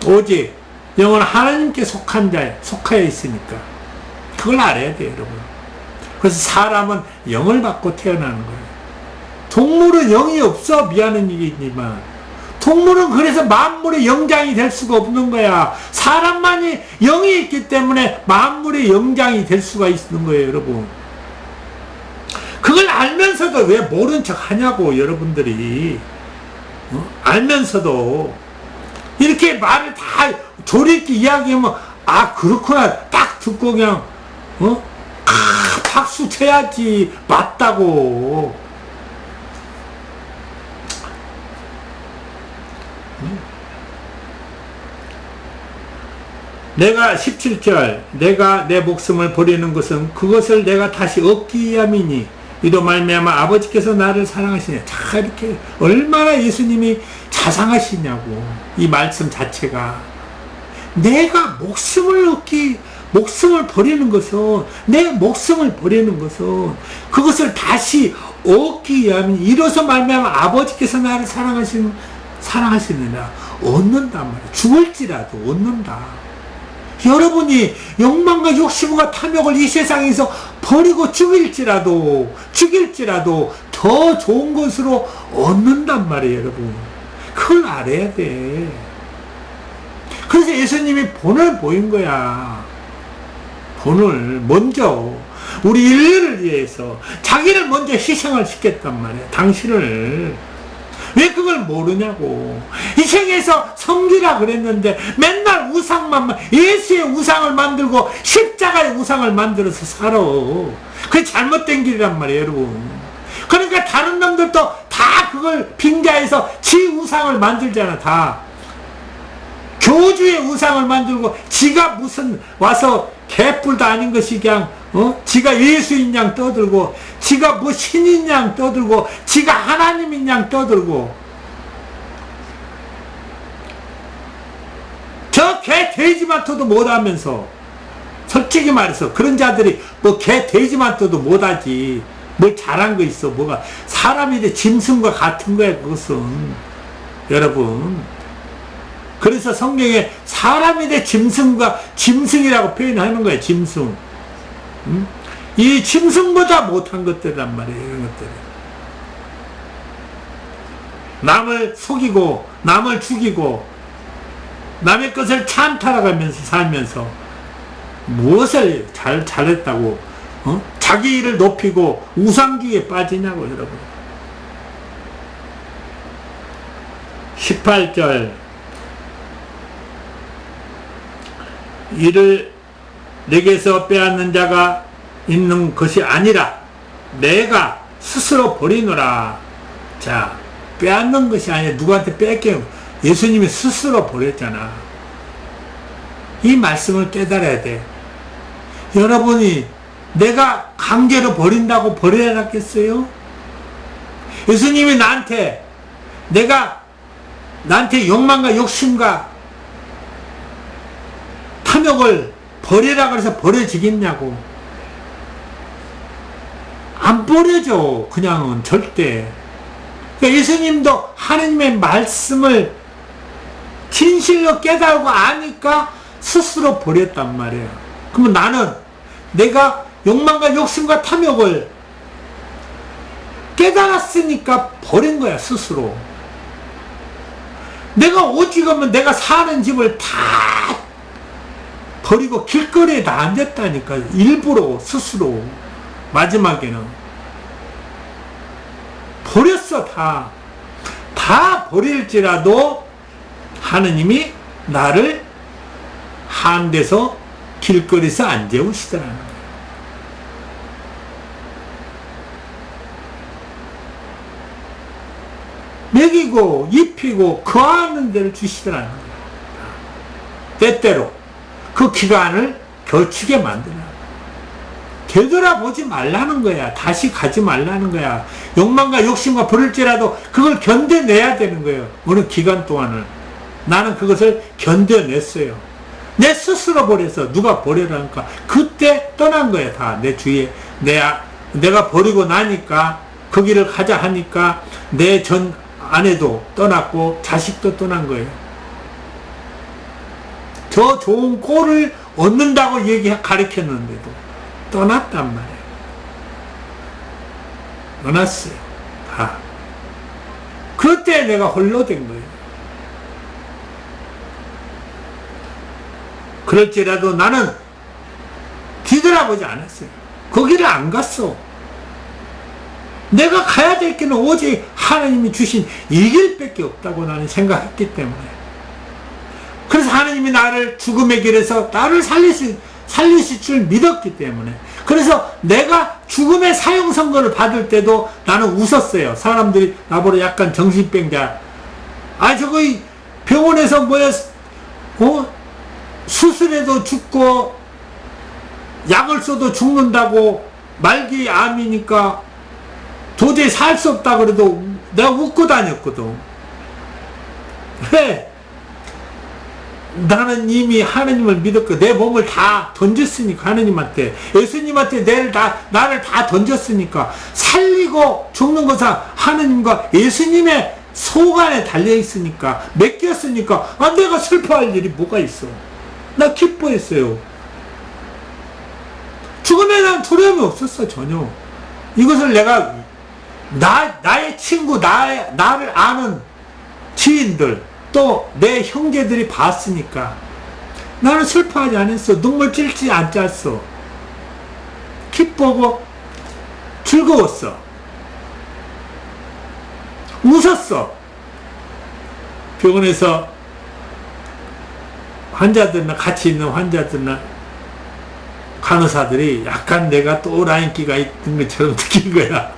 S1: 오직 영은 하나님께 속하여 있으니까. 그걸 알아야 돼요, 여러분. 그래서 사람은 영을 받고 태어나는 거예요. 동물은 영이 없어. 미안한 얘기지만 동물은 그래서 만물의 영장이 될 수가 없는 거야. 사람만이 영이 있기 때문에 만물의 영장이 될 수가 있는 거예요, 여러분. 그걸 알면서도 왜 모른 척 하냐고, 여러분들이. 알면서도 이렇게 말을 다 조리있게 이야기하면 그렇구나 딱 듣고 그냥 박수 쳐야지. 맞다고. 내가 17절 내가 내 목숨을 버리는 것은 그것을 내가 다시 얻기 위함이니 이로 말미암아 아버지께서 나를 사랑하시냐. 자, 이렇게 얼마나 예수님이 자상하시냐고. 이 말씀 자체가 내가 목숨을 버리는 것은, 내 목숨을 버리는 것은 그것을 다시 얻기 위함이니 이로서 말미암아 아버지께서 나를 사랑하시느냐. 얻는단 말이야. 죽을지라도 얻는다. 여러분이 욕망과 욕심과 탐욕을 이 세상에서 버리고 죽일지라도 더 좋은 것으로 얻는단 말이에요, 여러분. 그걸 알아야 돼. 그래서 예수님이 본을 보인 거야. 본을 먼저 우리 인류를 위해서 자기를 먼저 희생을 시켰단 말이야. 당신을. 왜 그걸 모르냐고. 이 세계에서 섬기라 그랬는데 맨날 우상만, 예수의 우상을 만들고 십자가의 우상을 만들어서 살아. 그게 잘못된 길이란 말이에요, 여러분. 그러니까 다른 놈들도 다 그걸 빙자해서 지 우상을 만들잖아. 다 교주의 우상을 만들고 지가 무슨 와서 개뿔도 아닌 것이 그냥 지가 예수인 양 떠들고 지가 뭐 신인 양 떠들고 지가 하나님인 양 떠들고 저 개 돼지만토도 못하면서 솔직히 말해서 그런 자들이 뭐 개 돼지만토도 못하지 뭘 잘한 거 있어. 뭐가 사람이 돼 짐승과 같은 거야 그것은. 여러분, 그래서 성경에 사람이 돼 짐승이라고 표현하는 거예요. 짐승. 이 짐승보다 못한 것들이란 말이에요. 이런 것들. 남을 속이고 남을 죽이고 남의 것을 찬탈하면서 살면서 무엇을 잘했다고 자기 일을 높이고 우상주의에 빠지냐고. 여러분. 18절 이를 내게서 빼앗는 자가 있는 것이 아니라 내가 스스로 버리노라. 자, 빼앗는 것이 아니라 누구한테 뺏겨. 예수님이 스스로 버렸잖아. 이 말씀을 깨달아야 돼. 여러분이 내가 강제로 버린다고 버려야겠어요? 예수님이 나한테 욕망과 욕심과 탐욕을 버리라 그래서 버려지겠냐고. 안 버려져. 그냥은 절대. 그러니까 예수님도 하나님의 말씀을 진실로 깨달고 아니까 스스로 버렸단 말이에요. 그러면 나는 내가 욕망과 욕심과 탐욕을 깨달았으니까 버린 거야, 스스로. 내가 오직하면 내가 사는 집을 다 버리고 길거리에 다 앉았다니까. 일부러 스스로. 마지막에는 버렸어. 다 버릴지라도 하느님이 나를 한 데서 길거리에서 안 재우시더라는 거예요. 먹이고 입히고 거하는 데를 주시더라는 거예요. 때때로 그 기간을 겨추게 만드는 거야. 되돌아보지 말라는 거야. 다시 가지 말라는 거야. 욕망과 욕심과 버릴지라도 그걸 견뎌내야 되는 거예요. 어느 기간 동안을. 나는 그것을 견뎌냈어요. 내 스스로 버려서 누가 버리라니까 그때 떠난 거야. 다 내 주위에. 내가 버리고 나니까 그 길을 가자 하니까 내 전 아내도 떠났고 자식도 떠난 거예요. 저 좋은 꼴을 얻는다고 가르쳤는데도 떠났단 말이에요. 떠났어요. 다. 그때 내가 홀로 된 거예요. 그럴지라도 나는 뒤돌아보지 않았어요. 거기를 안 갔어. 내가 가야 될 길은 오직 하나님이 주신 이 길밖에 없다고 나는 생각했기 때문에. 그래서 하나님이 나를 죽음의 길에서 나를 살리실 줄 믿었기 때문에. 그래서 내가 죽음의 사형 선고를 받을 때도 나는 웃었어요. 사람들이 나보고 약간 정신병자. 저거 병원에서 수술해도 죽고 약을 써도 죽는다고 말기 암이니까 도저히 살 수 없다 그래도 내가 웃고 다녔거든. 왜? 나는 이미 하느님을 믿었고 내 몸을 다 던졌으니까 하느님한테, 예수님한테 나를 다 던졌으니까, 살리고 죽는 것은 하느님과 예수님의 소관에 달려있으니까, 맡겼으니까 내가 슬퍼할 일이 뭐가 있어. 나 기뻐했어요. 죽음에 난 두려움이 없었어. 전혀. 이것을 내가 나의 친구, 나를 아는 지인들, 또 내 형제들이 봤으니까 나는 슬퍼하지 않았어. 눈물 찔지 않았어. 기쁘고 즐거웠어. 웃었어. 병원에서 환자들이나 같이 있는 환자들이나 간호사들이 약간 내가 또라이 인기가 있는 것처럼 느낀 거야.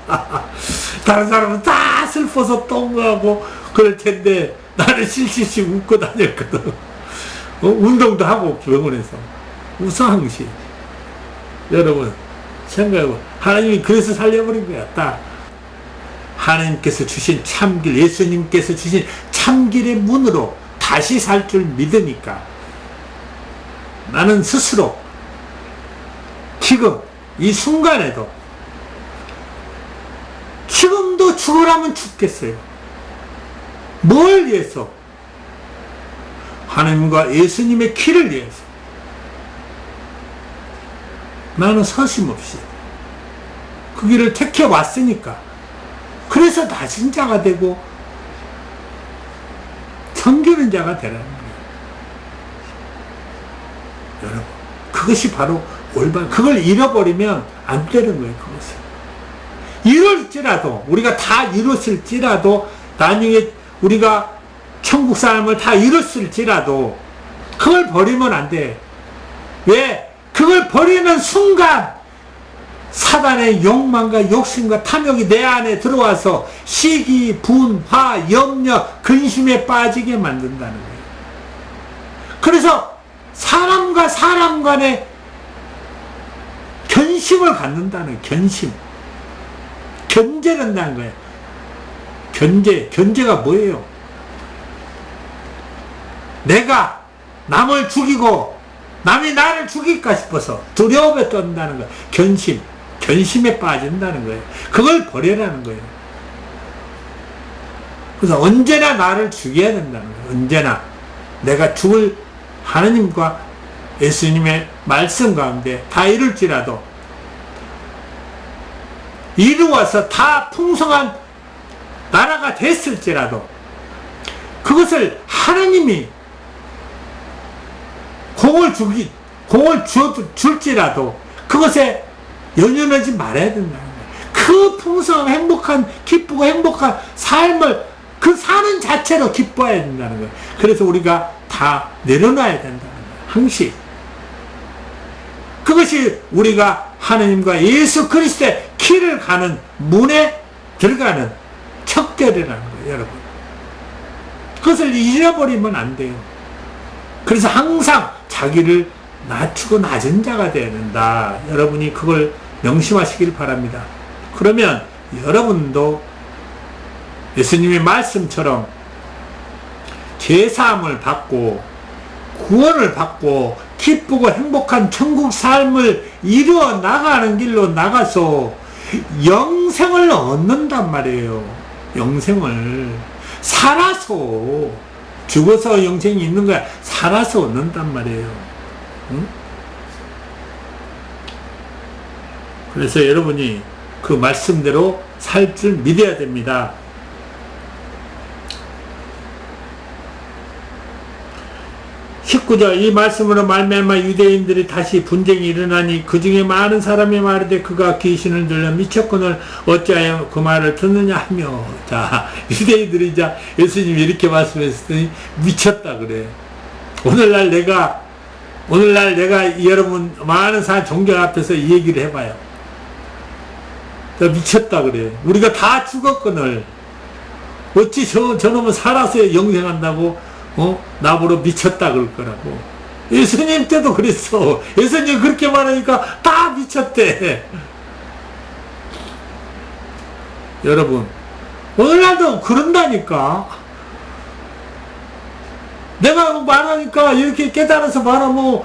S1: 다른 사람은 다 슬퍼서 똥하고 그럴 텐데 나는 실실실 웃고 다녔거든. 운동도 하고 병원에서 웃어 항시. 여러분 생각해보, 하나님이 그래서 살려버린 거야. 딱 하나님께서 주신 참길, 예수님께서 주신 참길의 문으로 다시 살 줄 믿으니까 나는 스스로 지금 이 순간에도 지금도 죽으라면 죽겠어요. 뭘 위해서? 하나님과 예수님의 길을 위해서. 나는 서심없이 그 길을 택해왔으니까. 그래서 낮은 자가 되고 섬기는 자가 되라는 거예요. 여러분, 그것이 바로 올바른, 그걸 잃어버리면 안 되는 거예요. 그것을 이룰지라도, 우리가 다 이뤘을지라도, 나중에 우리가 천국 삶을 다 이뤘을지라도 그걸 버리면 안 돼. 왜? 그걸 버리는 순간 사단의 욕망과 욕심과 탐욕이 내 안에 들어와서 시기, 분, 화, 염려, 근심에 빠지게 만든다는 거예요. 그래서 사람과 사람 간에 견심을 갖는다는 거예요. 견심. 견제를 한다는 거예요. 견제가 뭐예요? 내가 남을 죽이고 남이 나를 죽일까 싶어서 두려움에 떤다는 거예요. 견심에 빠진다는 거예요. 그걸 버리라는 거예요. 그래서 언제나 나를 죽여야 된다는 거예요. 언제나 내가 죽을 하나님과 예수님의 말씀 가운데 다 이룰지라도, 이루어서 다 풍성한 나라가 됐을지라도, 그것을 하나님이 공을 줄지라도 그것에 연연하지 말아야 된다는 거예요. 그 풍성한 행복한, 기쁘고 행복한 삶을 그 사는 자체로 기뻐해야 된다는 거예요. 그래서 우리가 다 내려놔야 된다는 거예요. 항시. 그것이 우리가 하나님과 예수 그리스도의 길을 가는 문에 들어가는 척결이라는 거예요, 여러분. 그것을 잃어버리면 안 돼요. 그래서 항상 자기를 낮추고 낮은 자가 되어야 된다. 여러분이 그걸 명심하시길 바랍니다. 그러면 여러분도 예수님의 말씀처럼 죄사함을 받고 구원을 받고 기쁘고 행복한 천국 삶을 이루어 나가는 길로 나가서 영생을 얻는단 말이에요. 영생을 살아서, 죽어서 영생이 있는 거야. 살아서 얻는단 말이에요. 응? 그래서 여러분이 그 말씀대로 살 줄 믿어야 됩니다. 19절, 이 말씀으로 말미암아 유대인들이 다시 분쟁이 일어나니 그 중에 많은 사람이 말하되 그가 귀신을 들려 미쳤거늘 어찌하여 그 말을 듣느냐 하며. 자, 유대인들이 이제 예수님이 이렇게 말씀했더니 미쳤다 그래. 오늘날 내가 여러분 많은 사람 종교 앞에서 이 얘기를 해봐요. 미쳤다 그래. 우리가 다 죽었거늘 어찌 저놈은 살아서 영생한다고 나보러 미쳤다 그럴 거라고. 예수님 때도 그랬어. 예수님 그렇게 말하니까 다 미쳤대. 여러분, 오늘날도 그런다니까. 내가 말하니까 이렇게 깨달아서 말하면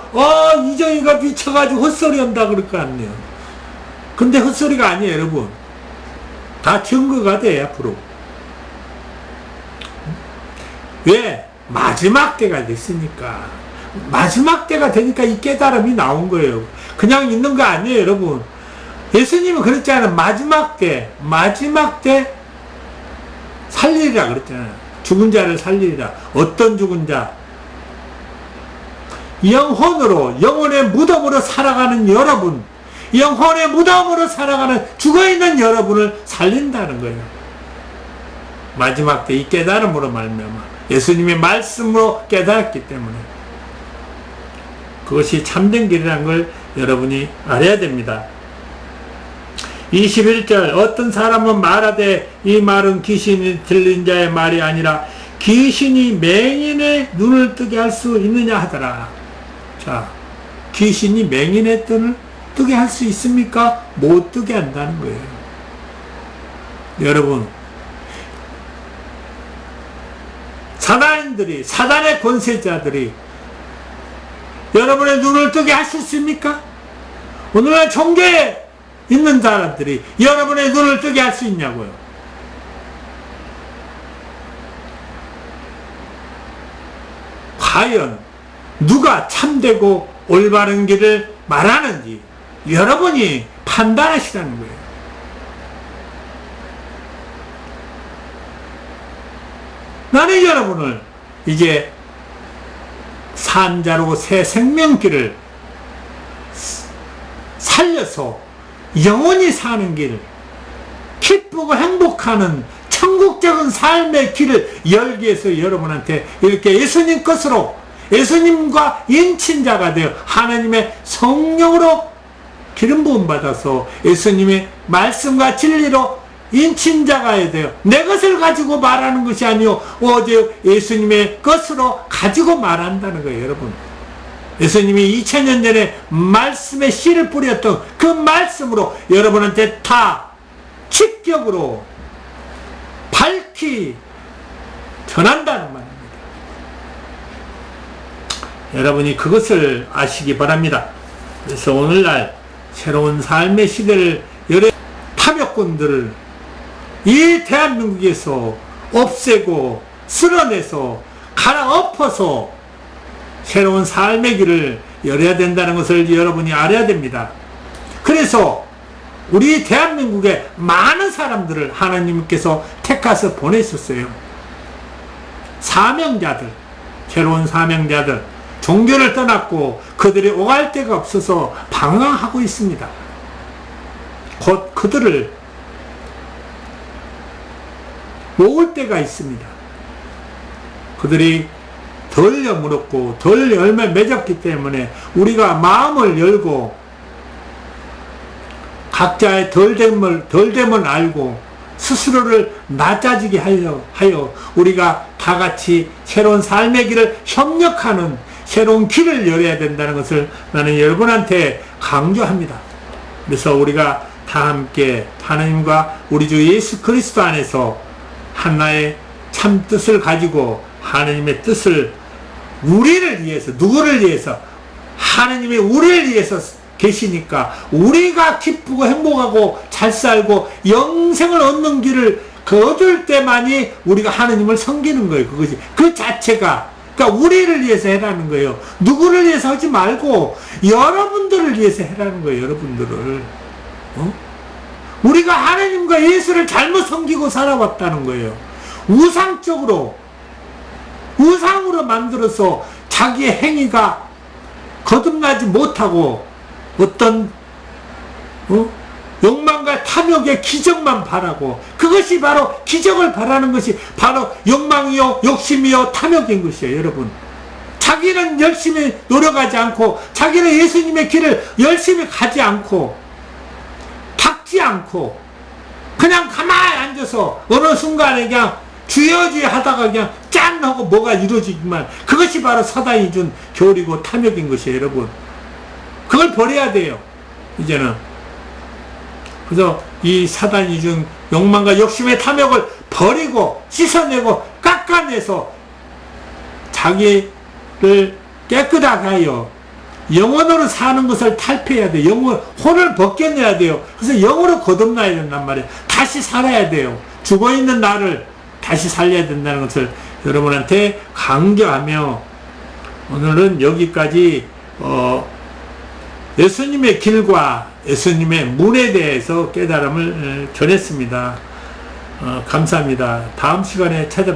S1: 이정희가 미쳐가지고 헛소리 한다 그럴 거 아니에요. 근데 헛소리가 아니에요, 여러분. 다 증거가 돼, 앞으로. 왜? 마지막 때가 됐으니까. 마지막 때가 되니까 이 깨달음이 나온 거예요. 그냥 있는 거 아니에요, 여러분. 예수님은 그랬잖아요. 마지막 때 살리리라 그랬잖아요. 죽은 자를 살리리라. 어떤 죽은 자? 영혼의 무덤으로 살아가는 여러분, 영혼의 무덤으로 살아가는 죽어있는 여러분을 살린다는 거예요. 마지막 때 이 깨달음으로 말미암아 예수님의 말씀으로 깨달았기 때문에 그것이 참된 길이라는 걸 여러분이 알아야 됩니다. 21절 어떤 사람은 말하되 이 말은 귀신이 들린 자의 말이 아니라 귀신이 맹인의 눈을 뜨게 할 수 있느냐 하더라. 자, 귀신이 맹인의 눈을 뜨게 할 수 있습니까? 못 뜨게 한다는 거예요. 여러분, 사단의 권세자들이 여러분의 눈을 뜨게 할 수 있습니까? 오늘날 종교에 있는 사람들이 여러분의 눈을 뜨게 할 수 있냐고요. 과연 누가 참되고 올바른 길을 말하는지 여러분이 판단하시라는 거예요. 나는 여러분을 이제 산자로 새 생명길을 살려서 영원히 사는 길, 기쁘고 행복하는 천국적인 삶의 길을 열기 위해서 여러분한테 이렇게 예수님 것으로, 예수님과 인친자가 되어 하나님의 성령으로 기름 부음 받아서 예수님의 말씀과 진리로 인친자가 되어 내 것을 가지고 말하는 것이 아니요 오직 예수님의 것으로 가지고 말한다는 거예요. 여러분, 예수님이 2000년 전에 말씀의 씨를 뿌렸던 그 말씀으로 여러분한테 다 직격으로 밝히 전한다는 말입니다. 여러분이 그것을 아시기 바랍니다. 그래서 오늘날 새로운 삶의 시대를 열어 탐욕꾼들을 이 대한민국에서 없애고 쓸어내서 갈아엎어서 새로운 삶의 길을 열어야 된다는 것을 여러분이 알아야 됩니다. 그래서 우리 대한민국에 많은 사람들을 하나님께서 택해서 보내셨어요. 사명자들, 새로운 사명자들, 종교를 떠났고 그들이 오갈 데가 없어서 방황하고 있습니다. 곧 그들을 모을 때가 있습니다. 그들이 덜 여물었고 덜 열매 맺었기 때문에 우리가 마음을 열고 각자의 덜됨을 알고 스스로를 낮아지게 하여 우리가 다 같이 새로운 삶의 길을 협력하는 새로운 길을 열어야 된다는 것을 나는 여러분한테 강조합니다. 그래서 우리가 다 함께 하나님과 우리 주 예수 그리스도 안에서 하나의 참 뜻을 가지고 하나님의 뜻을 우리를 위해서, 누구를 위해서? 하나님이 우리를 위해서 계시니까 우리가 기쁘고 행복하고 잘 살고 영생을 얻는 길을 얻을 때만이 우리가 하나님을 섬기는 거예요. 그것이 그 자체가, 그러니까 우리를 위해서 해라는 거예요. 누구를 위해서 하지 말고 여러분들을 위해서 해라는 거예요. 여러분들을. 우리가 하나님과 예수를 잘못 섬기고 살아왔다는 거예요. 우상으로 만들어서 자기의 행위가 거듭나지 못하고 어떤 욕망과 탐욕의 기적만 바라고, 그것이 바로 기적을 바라는 것이 바로 욕망이요 욕심이요 탐욕인 것이에요. 여러분, 자기는 열심히 노력하지 않고 자기는 예수님의 길을 열심히 가지 않고 닦지 않고 그냥 가만히 앉아서 어느 순간에 그냥 주여 하다가 그냥 짠 하고 뭐가 이루어지지만 그것이 바로 사단이 준 교리고 탐욕인 것이에요, 여러분. 그걸 버려야 돼요, 이제는. 그래서 이 사단이 준 욕망과 욕심의 탐욕을 버리고 씻어내고 깎아내서 자기를 깨끗하게 하여 영원으로 사는 것을 탈피해야 돼요. 혼을 벗겨내야 돼요. 그래서 영으로 거듭나야 된단 말이에요. 다시 살아야 돼요. 죽어있는 나를 다시 살려야 된다는 것을 여러분한테 강조하며 오늘은 여기까지 예수님의 길과 예수님의 문에 대해서 깨달음을 전했습니다. 감사합니다. 다음 시간에 찾아뵙겠습니다.